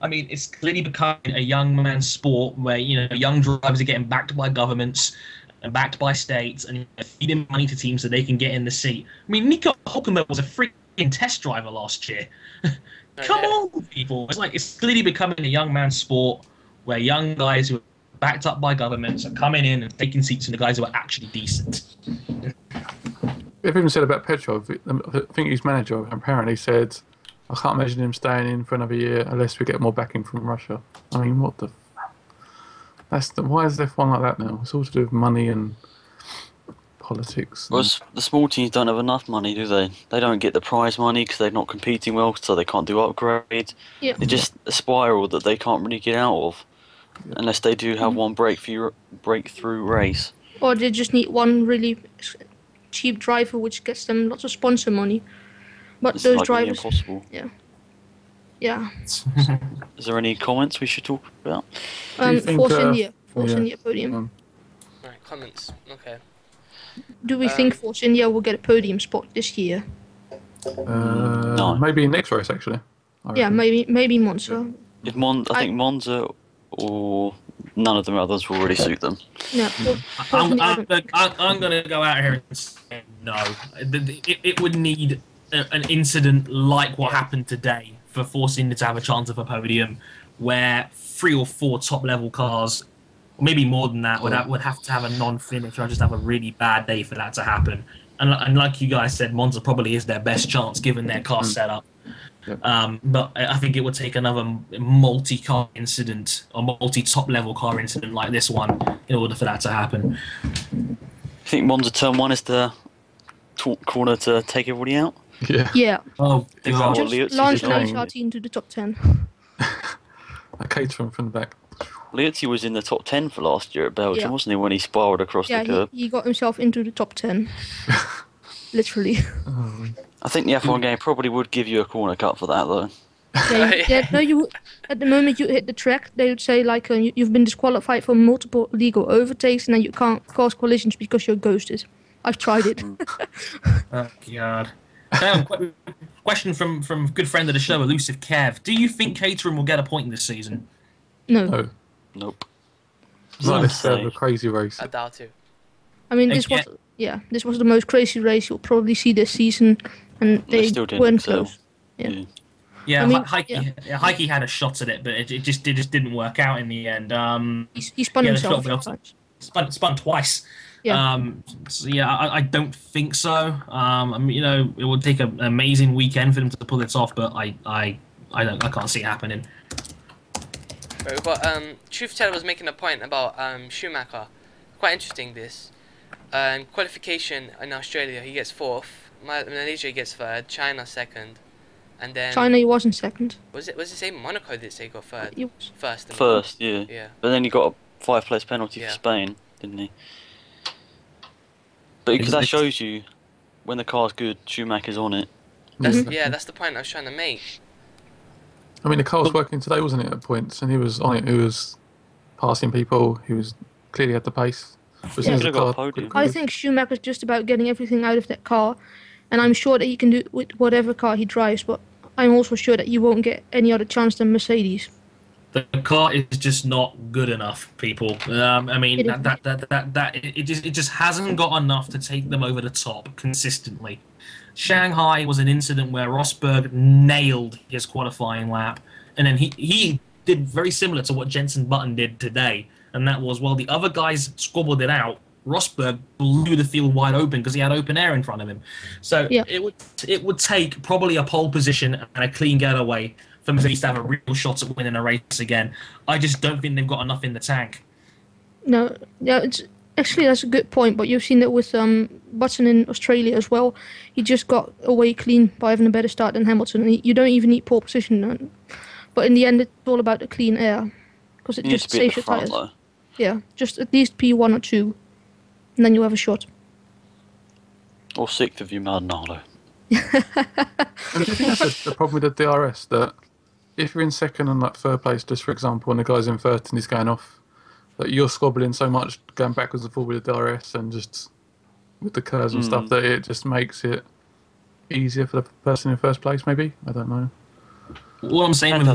Speaker 5: It's clearly becoming a young man's sport where, young drivers are getting backed by governments and backed by states and feeding money to teams so they can get in the seat. Nico Hülkenberg was a freaking test driver last year. Come on, people. It's clearly becoming a young man's sport where young guys who are backed up by governments are coming in and taking seats from the guys who are actually decent.
Speaker 1: They've even said about Petrov, I think his manager apparently said, I can't imagine him staying in for another year unless we get more backing from Russia. What the... why is F1 like that now? It's all to do with money and politics.
Speaker 3: Well, the small teams don't have enough money, do they? They don't get the prize money because they're not competing well, so they can't do upgrades.
Speaker 2: Yeah.
Speaker 3: It's just a spiral that they can't really get out of unless they do have one breakthrough race.
Speaker 2: Or they just need one really cheap driver which gets them lots of sponsor money. But
Speaker 3: it's
Speaker 2: those drivers...
Speaker 3: impossible.
Speaker 2: Yeah.
Speaker 3: Is there any comments we should talk about?
Speaker 2: Force India podium.
Speaker 4: Right, comments. Okay.
Speaker 2: Do we think Force India will get a podium spot this year?
Speaker 3: No.
Speaker 1: Maybe next race, actually.
Speaker 2: Yeah, maybe Monza.
Speaker 3: If I think Monza or none of the others will really suit them.
Speaker 2: Yeah,
Speaker 5: I'm going to go out here and say no. It would need an incident like what happened today for Force India to have a chance of a podium, where 3 or 4 top-level cars, or maybe more than that, would have to have a non-finish or just have a really bad day for that to happen. And like you guys said, Monza probably is their best chance given their car setup. But I think it would take another multi-car incident or multi-top-level car incident like this one in order for that to happen.
Speaker 3: I think Monza Turn 1 is the corner to take everybody out.
Speaker 2: Yeah.
Speaker 5: Oh,
Speaker 2: just launch the HRT into the top 10.
Speaker 1: Caterham from the back.
Speaker 3: Liuzzi was in the top 10 for last year at Belgium, wasn't he, when he spiraled across the curb?
Speaker 2: Yeah, he got himself into the top 10. Literally.
Speaker 3: I think the F1 game probably would give you a corner cut for that, though.
Speaker 2: At the moment you hit the track, they would say, like, you've been disqualified for multiple illegal overtakes, and then you can't cause collisions because you're ghosted. I've tried it.
Speaker 5: Oh, God. Question from good friend of the show, Elusive Kev. Do you think Caterham will get a point this season?
Speaker 2: No.
Speaker 3: Nope.
Speaker 1: Not this a crazy race.
Speaker 4: I doubt it.
Speaker 2: I mean, this was the most crazy race you'll probably see this season, and they weren't close.
Speaker 5: Yeah, I mean, Heike had a shot at it, but it just didn't work out in the end.
Speaker 2: He spun himself.
Speaker 5: Spun twice.
Speaker 2: Yeah.
Speaker 5: I don't think so. It would take an amazing weekend for them to pull this off, but I can't see it happening.
Speaker 4: Right, we've got Truth Teller was making a point about Schumacher. Quite interesting this. Qualification in Australia, he gets 4th. Malaysia he gets 3rd. China 2nd. And then
Speaker 2: China he wasn't 2nd.
Speaker 4: Was it say Monaco that say he got 3rd?
Speaker 2: He was.
Speaker 4: First,
Speaker 3: yeah. But then he got a 5-place penalty for Spain, didn't he? But because that shows you when the car's good, Schumacher's on it.
Speaker 4: That's the point I was trying to make.
Speaker 1: I mean, the car was working today, wasn't it, at points? And he was on it. He was passing people. He was clearly had the pace.
Speaker 2: I think Schumacher's just about getting everything out of that car. And I'm sure that he can do it with whatever car he drives. But I'm also sure that you won't get any other chance than Mercedes.
Speaker 5: The car is just not good enough, people. It just hasn't got enough to take them over the top consistently. Shanghai was an incident where Rosberg nailed his qualifying lap, and then he did very similar to what Jenson Button did today, and that was, while the other guys squabbled it out, Rosberg blew the field wide open because he had open air in front of him. So it would take probably a pole position and a clean getaway for Mercedes to have a real shot at winning a race again. I just don't think they've got enough in the tank.
Speaker 2: No, that's a good point, but you've seen it with Button in Australia as well. He just got away clean by having a better start than Hamilton. You don't even need pole position, but in the end, it's all about the clean air because it just saves your tires. Yeah, just at least P1 or 2, and then you have a shot.
Speaker 3: Or 6th if you Maldonado.
Speaker 1: And do you think that's the problem with the DRS, that if you're in 2nd and 3rd place, just for example, and the guy's in 3rd and he's going off, that you're squabbling so much, going backwards and forward with the DRS and just with the curves and stuff, that it just makes it easier for the person in 1st place, maybe? I don't know.
Speaker 5: All I'm saying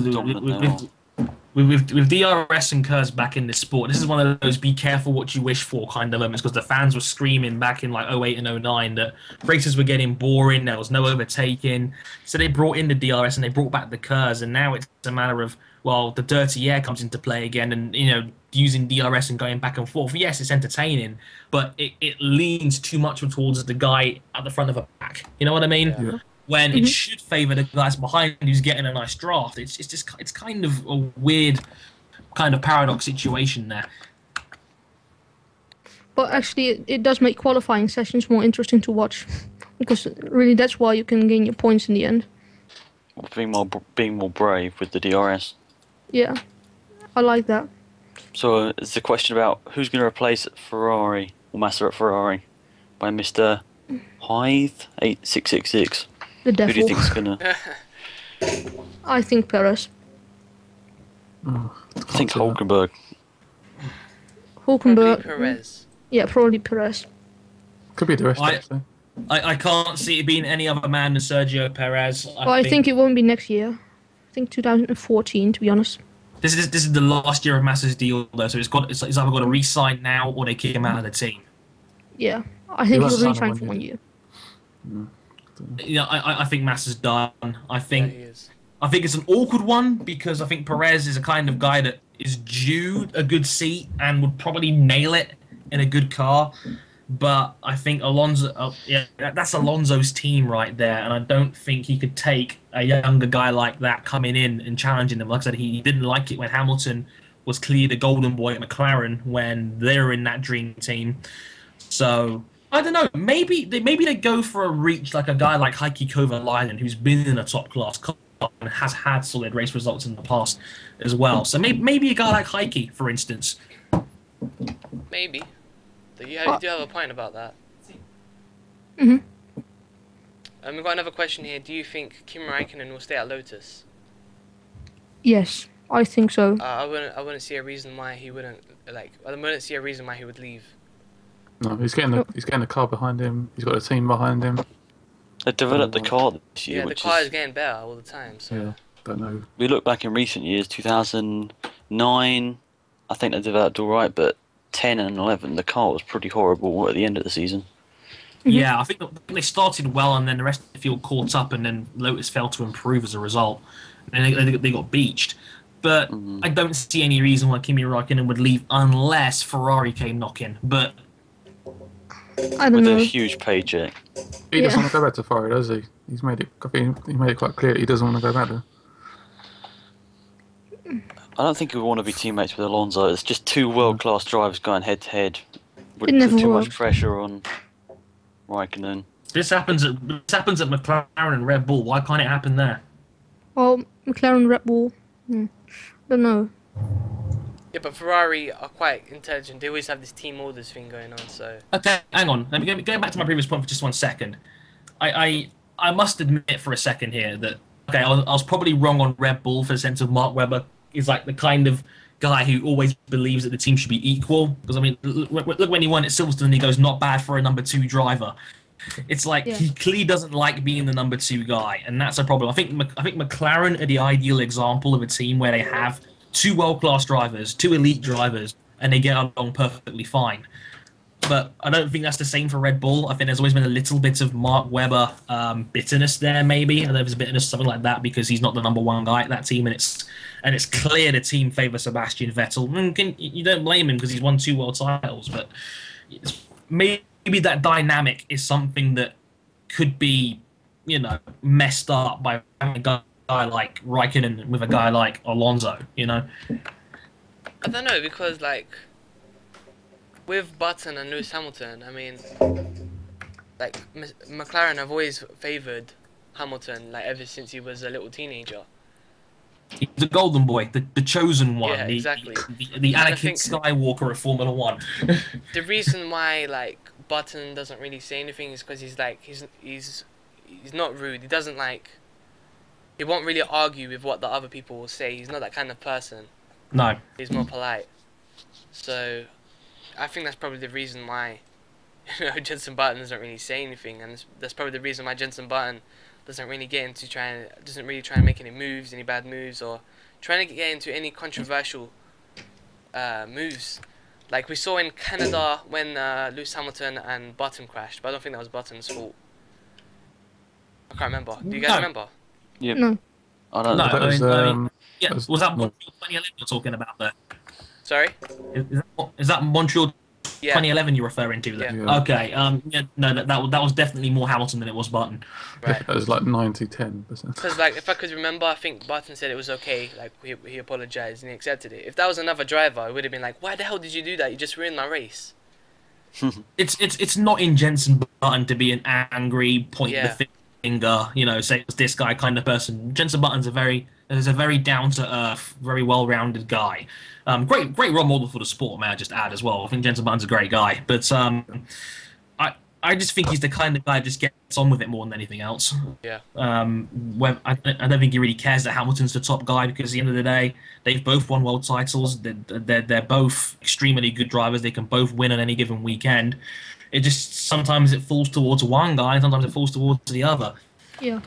Speaker 5: with DRS and curves back in this sport, this is one of those be careful what you wish for kind of moments, because the fans were screaming back in 08 and 09 that races were getting boring, there was no overtaking, so they brought in the DRS and they brought back the curves, and now it's a matter of, well, the dirty air comes into play again, and using DRS and going back and forth. Yes, it's entertaining, but it leans too much towards the guy at the front of a pack. You know what I mean? Yeah. When it should favour the guys behind who's getting a nice draft. It's kind of a weird kind of paradox situation there.
Speaker 2: But actually, it does make qualifying sessions more interesting to watch, because really that's why you can gain your points in the end.
Speaker 3: Being more brave with the DRS.
Speaker 2: Yeah, I like that.
Speaker 3: So it's a question about who's going to replace Ferrari, or Massa at Ferrari, by Mr. Hythe 8666.
Speaker 2: The devil.
Speaker 3: Who do you think's going to...
Speaker 2: I think Perez.
Speaker 3: I think Hulkenberg.
Speaker 4: Probably Perez.
Speaker 2: Yeah, probably Perez.
Speaker 1: Could be the rest, actually.
Speaker 5: I can't see it being any other man than Sergio Perez.
Speaker 2: I think it won't be next year. I think 2014, to be honest.
Speaker 5: This is the last year of Massa's deal, though, so it's either got to re-sign now or they kick him out of the team.
Speaker 2: Yeah, I think he'll re-sign for 1 year.
Speaker 5: Yeah, I think Massa's done. I think it's an awkward one, because I think Perez is a kind of guy that is due a good seat and would probably nail it in a good car. But I think Alonso, that's Alonso's team right there, and I don't think he could take a younger guy like that coming in and challenging them. Like I said, he didn't like it when Hamilton was clearly the golden boy at McLaren when they're in that dream team. So I don't know. Maybe they go for a reach like a guy like Heikki Kovalainen, who's been in a top class car and has had solid race results in the past as well. So maybe a guy like Heike, for instance.
Speaker 4: Maybe. You do have a point about that.
Speaker 2: Mm-hmm.
Speaker 4: We've got another question here. Do you think Kimi Räikkönen will stay at Lotus?
Speaker 2: Yes, I think so.
Speaker 4: I wouldn't see a reason why he wouldn't. I wouldn't see a reason why he would leave.
Speaker 1: No, he's getting the car behind him. He's got a team behind him.
Speaker 3: They developed the car this year.
Speaker 4: Yeah, the car is getting better all the time. So.
Speaker 1: Yeah, don't know.
Speaker 3: We look back in recent years, 2009, I think they developed all right, but 10 and 11, the car was pretty horrible at the end of the season.
Speaker 5: Yeah, I think they started well, and then the rest of the field caught up, and then Lotus failed to improve as a result, and they got beached. But I don't see any reason why Kimi Räikkönen would leave unless Ferrari came knocking. But
Speaker 2: I don't know.
Speaker 3: With a huge paycheck.
Speaker 1: He doesn't want to go back to Ferrari, does he? He made it quite clear he doesn't want to go back there.
Speaker 3: I don't think we want to be teammates with Alonso. It's just two world-class drivers going head-to-head. Would
Speaker 2: It
Speaker 3: put
Speaker 2: never
Speaker 3: too
Speaker 2: works.
Speaker 3: much pressure on Raikkonen.
Speaker 5: this happens at McLaren and Red Bull. Why can't it happen there?
Speaker 2: Well, McLaren, Red Bull. Don't know.
Speaker 4: Yeah, but Ferrari are quite intelligent. They always have this team orders thing going on. So.
Speaker 5: Okay, hang on. Let me go back to my previous point for just 1 second. I must admit for a second here that I was probably wrong on Red Bull for the sense of Mark Webber is like the kind of guy who always believes that the team should be equal. Because I mean, look when he won at Silverstone, he goes, not bad for a number 2 driver. It's like he clearly doesn't like being the number 2 guy, and that's a problem. I think McLaren are the ideal example of a team where they have 2 world-class drivers, 2 elite drivers, and they get along perfectly fine. But I don't think that's the same for Red Bull. I think there's always been a little bit of Mark Webber bitterness there, maybe. I don't know if there's a bitterness, something like that, because he's not the number 1 guy at that team, and it's clear the team favours Sebastian Vettel. And you don't blame him because he's won 2 world titles, but maybe that dynamic is something that could be, messed up by having a guy like Raikkonen with a guy like Alonso, I
Speaker 4: don't know, because with Button and Lewis Hamilton, I mean, McLaren have always favoured Hamilton, ever since he was a little teenager.
Speaker 5: He's the golden boy, the chosen one,
Speaker 4: yeah, exactly.
Speaker 5: the Anakin Skywalker of Formula 1.
Speaker 4: The reason why Button doesn't really say anything is because he's not rude. He doesn't he won't really argue with what the other people will say. He's not that kind of person.
Speaker 5: No.
Speaker 4: He's more polite. So I think that's probably the reason why Jenson Button doesn't really say anything, and that's probably the reason why Jenson Button doesn't really try and make any bad moves, or trying to get into any controversial moves. Like we saw in Canada when Lewis Hamilton and Button crashed, but I don't think that was Button's fault. I can't remember. Do you guys remember?
Speaker 3: Yeah.
Speaker 2: No.
Speaker 3: I don't know.
Speaker 5: Was that Montreal 2011 you're talking about there?
Speaker 4: Sorry?
Speaker 5: Is that Montreal 2011 you're referring to there?
Speaker 4: Yeah.
Speaker 5: Okay. That was definitely more Hamilton than it was Button.
Speaker 4: Right.
Speaker 1: It was 90-10%.
Speaker 4: Because if I could remember, I think Button said it was okay. He apologized and he accepted it. If that was another driver, it would have been like, why the hell did you do that? You just ruined my race.
Speaker 5: It's not in Jenson Button to be an angry, point the finger, say it's this guy kind of person. Jenson Button's a very down to earth, very well rounded guy. Great role model for the sport, may I just add as well. I think Jenson Button's a great guy, but I just think he's the kind of guy that just gets on with it more than anything else.
Speaker 4: Yeah.
Speaker 5: I don't think he really cares that Hamilton's the top guy, because at the end of the day, they've both won world titles. They're both extremely good drivers. They can both win on any given weekend. It just sometimes it falls towards one guy, and sometimes it falls towards the other.
Speaker 2: Yeah.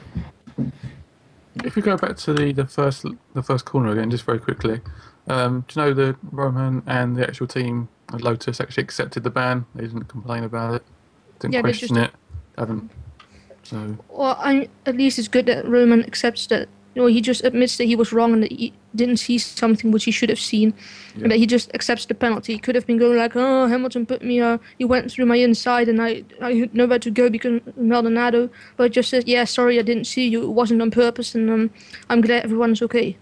Speaker 1: If we go back to the first corner again, just very quickly, do you know that Roman and the actual team at Lotus actually accepted the ban? They didn't complain about it, didn't question it, haven't. So.
Speaker 2: Well, at least it's good that Roman accepts that. He just admits that he was wrong and that he didn't see something which he should have seen, and that he just accepts the penalty. He could have been going like, "Oh, Hamilton put me. He went through my inside, and I know where to go because Maldonado." But just says, "Yeah, sorry, I didn't see you. It wasn't on purpose, and I'm glad everyone's okay."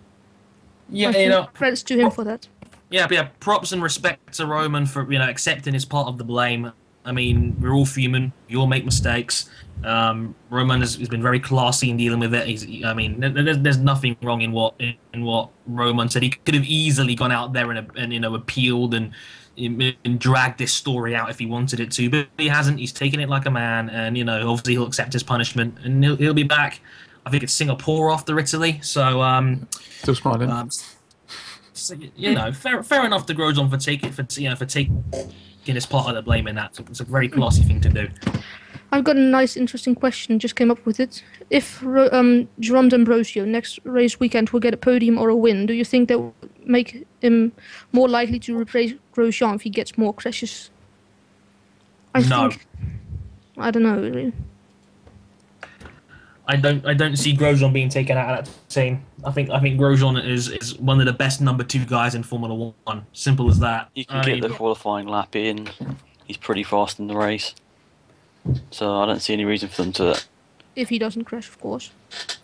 Speaker 5: Yeah,
Speaker 2: credits to him for that.
Speaker 5: Yeah, props and respect to Roman for accepting his part of the blame. I mean, we're all human. We all make mistakes. Roman has been very classy in dealing with it. I mean, there's nothing wrong in what Roman said. He could have easily gone out there and appealed and dragged this story out if he wanted it to, but he hasn't. He's taken it like a man, and obviously he'll accept his punishment, and he'll be back. I think it's Singapore after Italy. So
Speaker 1: still smiling.
Speaker 5: So, fair enough to Grosjean for taking his part of the blame in that. It's a very classy thing to do.
Speaker 2: I've got a nice, interesting question. Just came up with it. If Jerome D'Ambrosio next race weekend will get a podium or a win, do you think that will make him more likely to replace Grosjean if he gets more crashes? I don't know really.
Speaker 5: I don't see Grosjean being taken out of that team. I think Grosjean is one of the best number 2 guys in Formula 1. Simple as that.
Speaker 3: You can get the qualifying lap in. He's pretty fast in the race. So I don't see any reason for them to.
Speaker 2: If he doesn't crash, of course.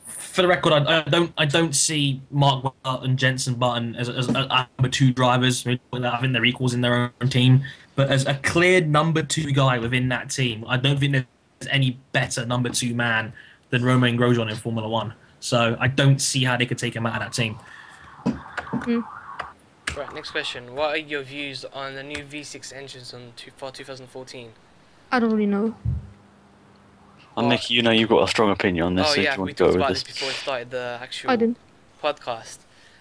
Speaker 5: For the record, I don't see Mark Webber and Jenson Button as number 2 drivers. I think they're equals in their own team. But as a clear number 2 guy within that team, I don't think there's any better number 2 man than Romain Grosjean in Formula 1. So I don't see how they could take him out of that team.
Speaker 4: Right, next question. What are your views on the new V6 engines for 2014?
Speaker 2: I don't really know.
Speaker 3: Mickey, you've got a strong opinion on this.
Speaker 4: Oh
Speaker 3: so
Speaker 4: yeah, we talked about this before we started the actual podcast.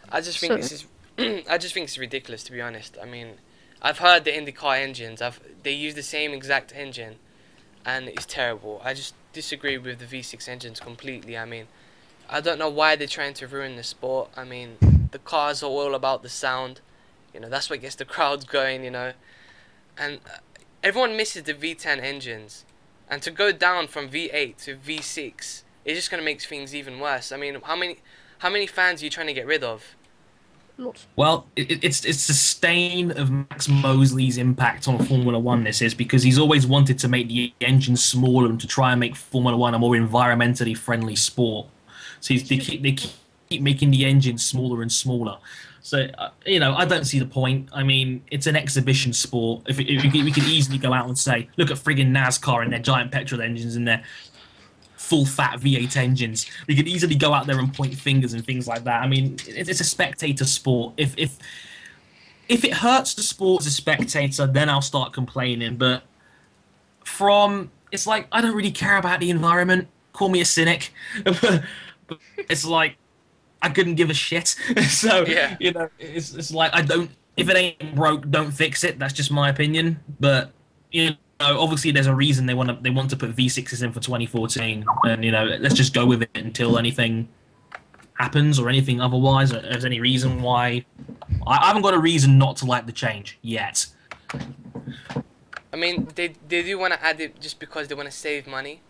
Speaker 4: I just think I just think it's ridiculous, to be honest. I mean, I've heard the IndyCar engines. They use the same exact engine, and it's terrible. I just disagree with the V6 engines completely. I mean, I don't know why they're trying to ruin the sport. I mean, the cars are all about the sound. That's what gets the crowds going. And everyone misses the V10 engines, and to go down from V8 to V6 is just gonna make things even worse. I mean, how many fans are you trying to get rid of?
Speaker 5: Well, it's the stain of Max Mosley's impact on Formula 1, this is, because he's always wanted to make the engine smaller and to try and make Formula 1 a more environmentally friendly sport. So they keep making the engine smaller and smaller. So, I don't see the point. I mean, it's an exhibition sport. If we could easily go out and say, look at friggin' NASCAR and their giant petrol engines and their full-fat V8 engines. We could easily go out there and point fingers and things like that. I mean, it's a spectator sport. If it hurts the sport as a spectator, then I'll start complaining. But it's like, I don't really care about the environment. Call me a cynic. But it's like, I couldn't give a shit. So,
Speaker 4: yeah.
Speaker 5: It's like, if it ain't broke, don't fix it. That's just my opinion. But, obviously there's a reason they want to put V6s in for 2014, and let's just go with it until anything happens or anything otherwise. If there's any reason why, I haven't got a reason not to like the change yet.
Speaker 4: I mean, they do want to add it just because they want to save money,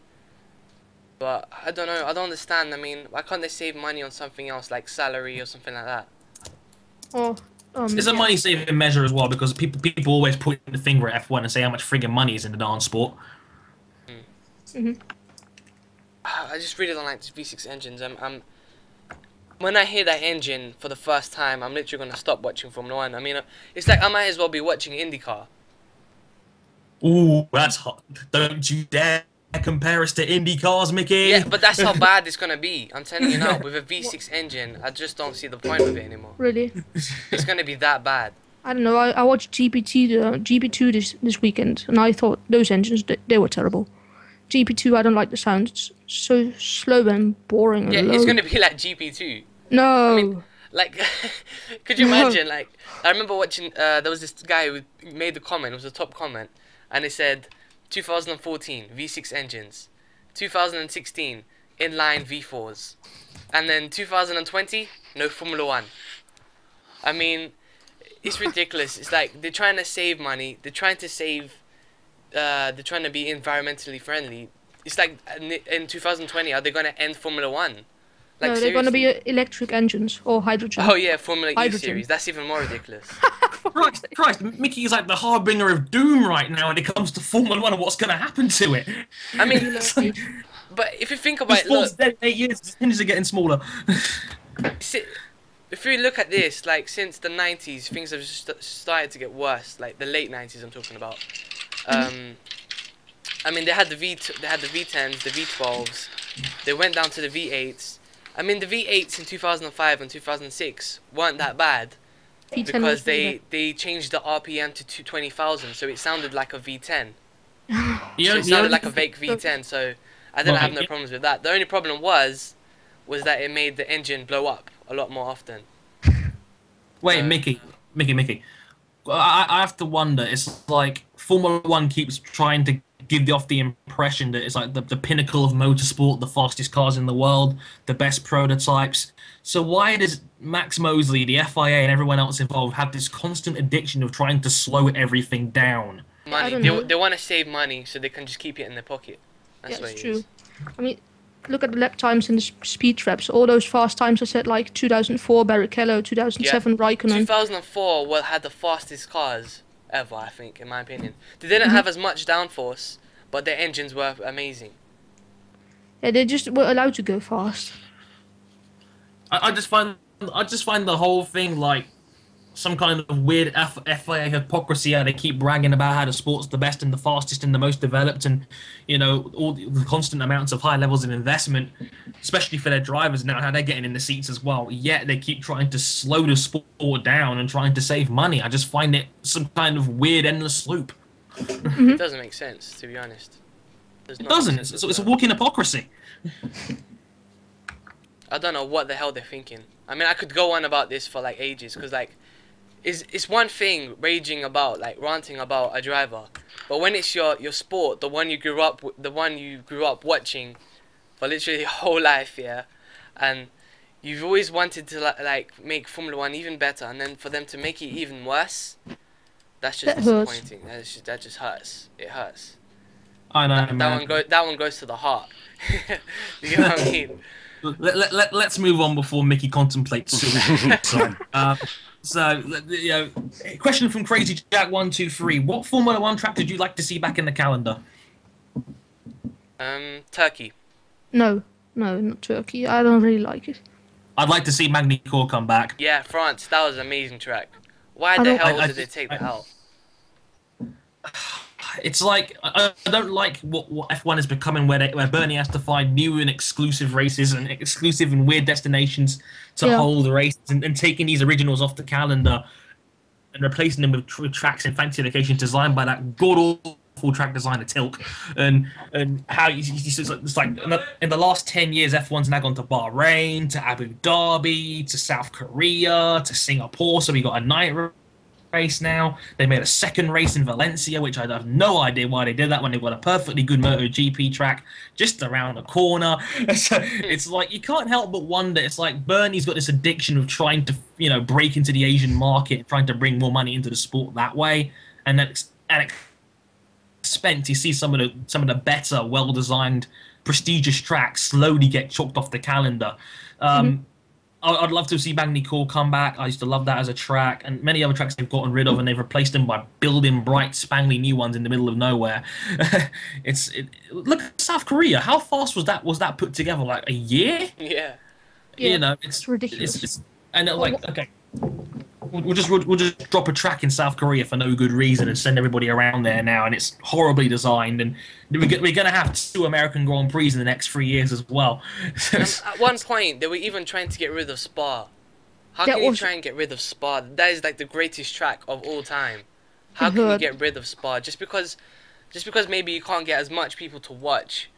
Speaker 4: but I don't know. I don't understand. I mean, why can't they save money on something else like salary or something like that?
Speaker 5: It's a money-saving measure as well, because people always point the finger at F1 and say how much friggin' money is in the darn sport.
Speaker 4: I just really don't like these V6 engines. When I hear that engine for the first time, I'm literally gonna stop watching Formula 1. I mean, it's like I might as well be watching IndyCar.
Speaker 5: Ooh, that's hot! Don't you dare compare us to Indy cars, Mickey.
Speaker 4: Yeah, but that's how bad it's gonna be. I'm telling you now, with a V6 engine, I just don't see the point of it anymore.
Speaker 2: Really?
Speaker 4: It's gonna be that bad.
Speaker 2: I don't know. I watched GP2 this weekend, and I thought those engines they were terrible. GP2, I don't like the sound. It's so slow and boring. And low.
Speaker 4: It's gonna be like GP2.
Speaker 2: No.
Speaker 4: I mean, like, could you imagine? Like, I remember watching. There was this guy who made the comment. It was a top comment, and it said, 2014 V6 engines, 2016 inline V4s, and then 2020 no Formula 1. I mean, it's ridiculous. It's like they're trying to save money. They're trying to be environmentally friendly. It's like in 2020, are they going to end Formula 1? Like,
Speaker 2: no, they're going to be electric engines or hydrogen.
Speaker 4: Oh yeah, Formula E series. That's even more ridiculous.
Speaker 5: Christ, Mickey is like the harbinger of doom right now when it comes to Formula 1 and what's going to happen to it.
Speaker 4: I mean, but if you think about it, look,
Speaker 5: dead 8 years, the engines are getting smaller.
Speaker 4: If you look at this, like, since the 90s, things have just started to get worse. Like, the late 90s I'm talking about. I mean, they had the V10s, the V12s. They went down to the V8s. I mean, the V8s in 2005 and 2006 weren't that bad because they changed the RPM to 20,000, so it sounded like a V10. So it sounded like a fake V10, so I didn't have no problems with that. The only problem was that it made the engine blow up a lot more often.
Speaker 5: Wait, Mickey. I have to wonder. It's like Formula One keeps trying to give off the impression that it's like the pinnacle of motorsport, the fastest cars in the world, the best prototypes. So why does Max Mosley, the FIA, and everyone else involved have this constant addiction of trying to slow everything down?
Speaker 4: Money. They want to save money so they can just keep it in their pocket. That's
Speaker 2: true. I mean, look at the lap times in the speed traps. All those fast times are set like 2004 Barrichello, 2007 Raikkonen.
Speaker 4: 2004 had the fastest cars ever, I think, in my opinion. They didn't have as much downforce, but their engines were amazing.
Speaker 2: Yeah, they just were allowed to go fast.
Speaker 5: I just find the whole thing like some kind of weird FIA hypocrisy. How they keep bragging about how the sport's the best and the fastest and the most developed, and you know all the constant amounts of high levels of investment, especially for their drivers now, how they're getting in the seats as well. Yet they keep trying to slow the sport down and trying to save money. I just find it some kind of weird endless loop.
Speaker 4: It doesn't make sense, to be honest.
Speaker 5: It doesn't. It's a walking hypocrisy.
Speaker 4: I don't know what the hell they're thinking. I mean, I could go on about this for like ages, because like it's one thing raging about, like ranting about a driver, but when it's your sport, the one you grew up watching for literally your whole life, yeah, and you've always wanted to like make Formula One even better, and then for them to make it even worse, that's just disappointing. That just hurts. It hurts.
Speaker 5: I know,
Speaker 4: that one goes to the heart. You know what I mean?
Speaker 5: Let's move on before Mickey contemplates suicide. So, you know, question from Crazy Jack 123: what Formula One track did you like to see back in the calendar?
Speaker 4: Turkey.
Speaker 2: No, not Turkey. I don't really like it.
Speaker 5: I'd like to see Magny-Cours come back.
Speaker 4: Yeah, France. That was an amazing track. Why the hell did they take that out?
Speaker 5: It's like I don't like what F1 is becoming, where Bernie has to find new and exclusive races and exclusive and weird destinations to hold the races, and taking these originals off the calendar and replacing them with tracks in fancy locations designed by that god-awful track designer Tilk. And how it's like in the last 10 years, F1's now gone to Bahrain, to Abu Dhabi, to South Korea, to Singapore. So we got a night race now. They made a second race in Valencia, which I have no idea why they did that when they've got a perfectly good MotoGP track just around the corner. So it's like you can't help but wonder. It's like Bernie's got this addiction of trying to, you know, break into the Asian market, trying to bring more money into the sport that way, and then at expense you see some of the better, well-designed, prestigious tracks slowly get chalked off the calendar. I'd love to see Magny-Cours come back. I used to love that as a track, and many other tracks they've gotten rid of, and they've replaced them by building bright, spangly new ones in the middle of nowhere. Look at South Korea. How fast was that put together? Like a year?
Speaker 4: Yeah.
Speaker 5: You know, it's ridiculous. Okay, we'll just drop a track in South Korea for no good reason and send everybody around there now, and it's horribly designed, and we're going to have 2 American Grand Prix in the next 3 years as well.
Speaker 4: At one point, they were even trying to get rid of Spa. How can you try and get rid of Spa? That is like the greatest track of all time. How can you get rid of Spa? Just because maybe you can't get as much people to watch,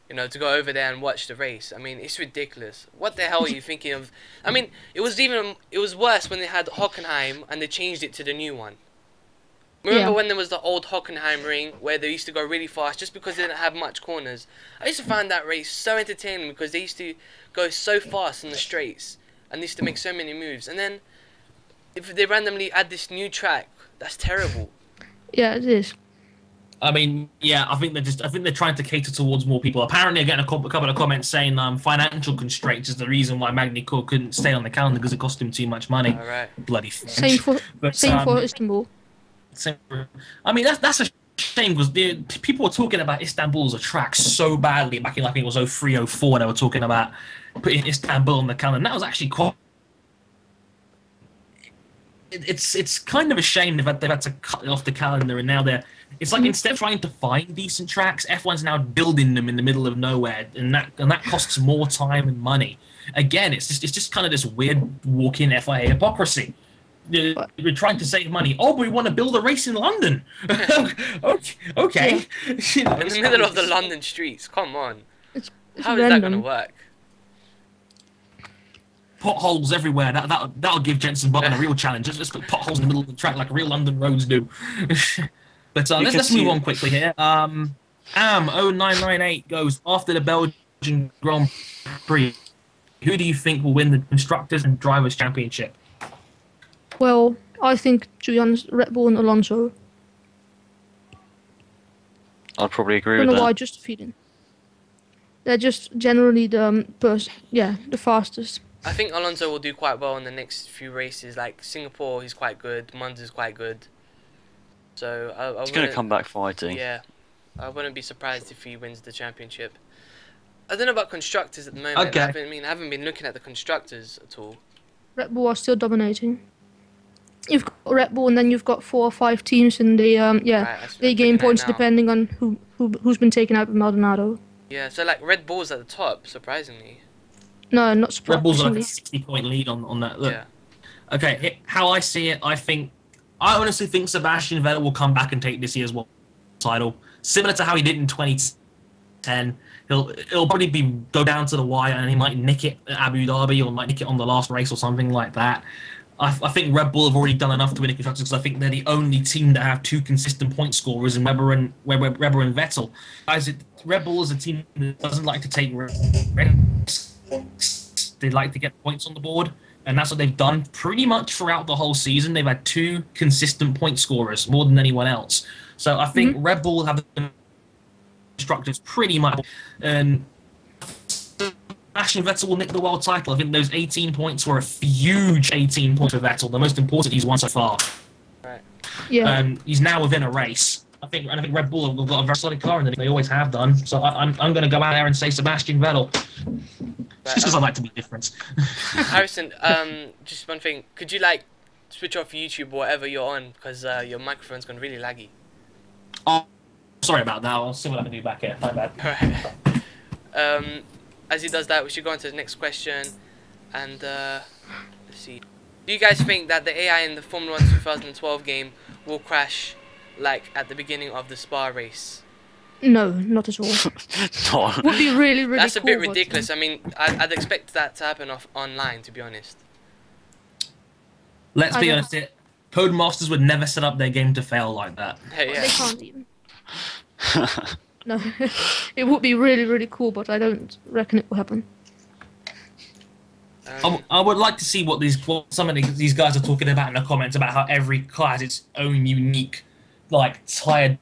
Speaker 4: you know, to go over there and watch the race. I mean, it's ridiculous. What the hell are you thinking of? I mean, it was worse when they had Hockenheim and they changed it to the new one. Remember when there was the old Hockenheim ring where they used to go really fast just because they didn't have much corners? I used to find that race so entertaining because they used to go so fast in the straights and they used to make so many moves. And then if they randomly add this new track, that's terrible.
Speaker 2: Yeah, it is.
Speaker 5: I mean, yeah, I think they're trying to cater towards more people. Apparently, I'm getting a couple of comments saying financial constraints is the reason why Magny-Cours couldn't stay on the calendar because it cost him too much money.
Speaker 4: All right.
Speaker 5: Bloody French.
Speaker 2: Same for Istanbul.
Speaker 5: I mean, that's a shame because people were talking about Istanbul as a track so badly back in, I think it was 03, 04. They were talking about putting Istanbul on the calendar. And that was actually quite. it's kind of a shame they've had to cut it off the calendar, and now it's like instead of trying to find decent tracks, F1's now building them in the middle of nowhere, and that costs more time and money. Again, it's just kind of this weird walk-in FIA hypocrisy. We're trying to save money. Oh, but we want to build a race in London. Okay.
Speaker 4: In the middle of the London streets. Come on. How is that going to work?
Speaker 5: Potholes everywhere. That'll give Jenson Button a real challenge. Just put potholes in the middle of the track like real London roads do. But let's move on quickly here. AM 0998 goes after the Belgian Grand Prix. Who do you think will win the Constructors and Drivers' Championship?
Speaker 2: Well, I think, to be honest, Red Bull and Alonso.
Speaker 3: I'd probably agree
Speaker 2: with
Speaker 3: that.
Speaker 2: I don't know why, just a feeling. They're just generally the fastest.
Speaker 4: I think Alonso will do quite well in the next few races. Like Singapore, he's quite good. Monza's quite good. So
Speaker 3: he's going to come back fighting.
Speaker 4: Yeah, I wouldn't be surprised if he wins the championship. I don't know about constructors at the moment.
Speaker 5: Okay.
Speaker 4: I haven't been looking at the constructors at all.
Speaker 2: Red Bull are still dominating. You've got Red Bull, and then you've got 4 or 5 teams, and they they gain points depending on who's been taken out with Maldonado.
Speaker 4: Yeah, so like Red Bull's at the top, surprisingly.
Speaker 2: No, not surprisingly.
Speaker 5: Red Bull's like a 60-point lead on that. Look.
Speaker 4: Yeah.
Speaker 5: Okay, how I see it, I honestly think Sebastian Vettel will come back and take this year's world title, similar to how he did in 2010. It'll probably go down to the wire, and he might nick it at Abu Dhabi, or might nick it on the last race or something like that. I think Red Bull have already done enough to win the constructors, because I think they're the only team that have 2 consistent point scorers in Webber and Vettel. Guys, Red Bull is a team that doesn't like to take risks. They like to get points on the board, and that's what they've done pretty much throughout the whole season. They've had 2 consistent point scorers, more than anyone else. So I think Red Bull have the constructors pretty much, and Sebastian Vettel will nick the world title. I think those 18 points were a huge 18 points for Vettel, the most important he's won so far.
Speaker 4: Right.
Speaker 2: Yeah.
Speaker 5: He's now within a race. I think Red Bull have got a very solid car, and they always have done. So I'm going to go out there and say Sebastian Vettel, just because I like to be different.
Speaker 4: Harrison, just one thing. Could you switch off YouTube or whatever you're on, because your microphone's gone really laggy.
Speaker 5: Oh, sorry about that. I'll see what I can do back here. My bad.
Speaker 4: Alright. As he does that, we should go on to the next question. And let's see. Do you guys think that the AI in the Formula 1 2012 game will crash at the beginning of the Spa race?
Speaker 2: No, not at all.
Speaker 3: No.
Speaker 2: Would be really, really
Speaker 4: That's
Speaker 2: cool,
Speaker 4: a bit ridiculous. I mean, I'd expect that to happen online, to be honest.
Speaker 5: Let's be honest here. Codemasters would never set up their game to fail like that.
Speaker 4: Yeah.
Speaker 2: They can't even. No, it would be really, really cool, but I don't reckon it will happen.
Speaker 5: I would like to see what some of these guys are talking about in the comments, about how every car has its own unique, tire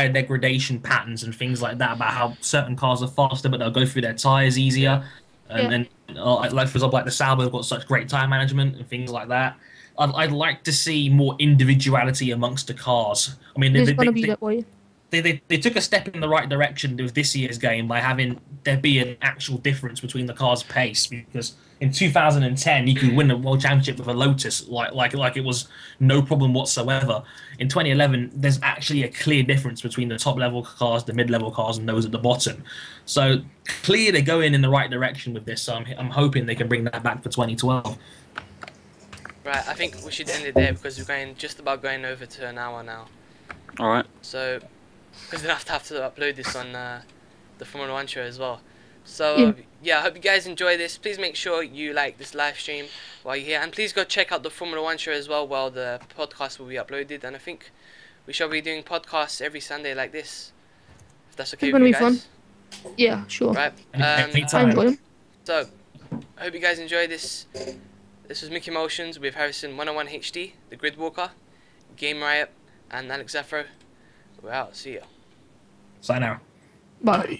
Speaker 5: degradation patterns and things like that. About how certain cars are faster, but they'll go through their tires easier, and for example, the Sauber have got such great tire management and things like that. I'd like to see more individuality amongst the cars. I mean,
Speaker 2: it's going to be that way.
Speaker 5: They took a step in the right direction with this year's game by having there be an actual difference between the car's pace, because in 2010 you could win a world championship with a Lotus like it was no problem whatsoever. In 2011 there's actually a clear difference between the top level cars, the mid level cars, and those at the bottom. So clearly they're going in the right direction with this. So I'm hoping they can bring that back for 2012.
Speaker 4: Right, I think we should end it there, because we're just about going over to an hour now.
Speaker 3: All right.
Speaker 4: So, because then I have to upload this on the Formula 1 show as well. So, I hope you guys enjoy this. Please make sure you like this live stream while you're here. And please go check out the Formula 1 show as well while the podcast will be uploaded. And I think we shall be doing podcasts every Sunday like this, if that's okay with you guys.
Speaker 2: Fun. Yeah, sure.
Speaker 4: Right.
Speaker 2: I enjoy them.
Speaker 4: So, I hope you guys enjoy this. This was MickeyMoTiOnZ with Harrison 101 HD, the Grid Walker, Game Riot, and Alex Zafro. We're out. See ya.
Speaker 5: Sayonara.
Speaker 2: Bye.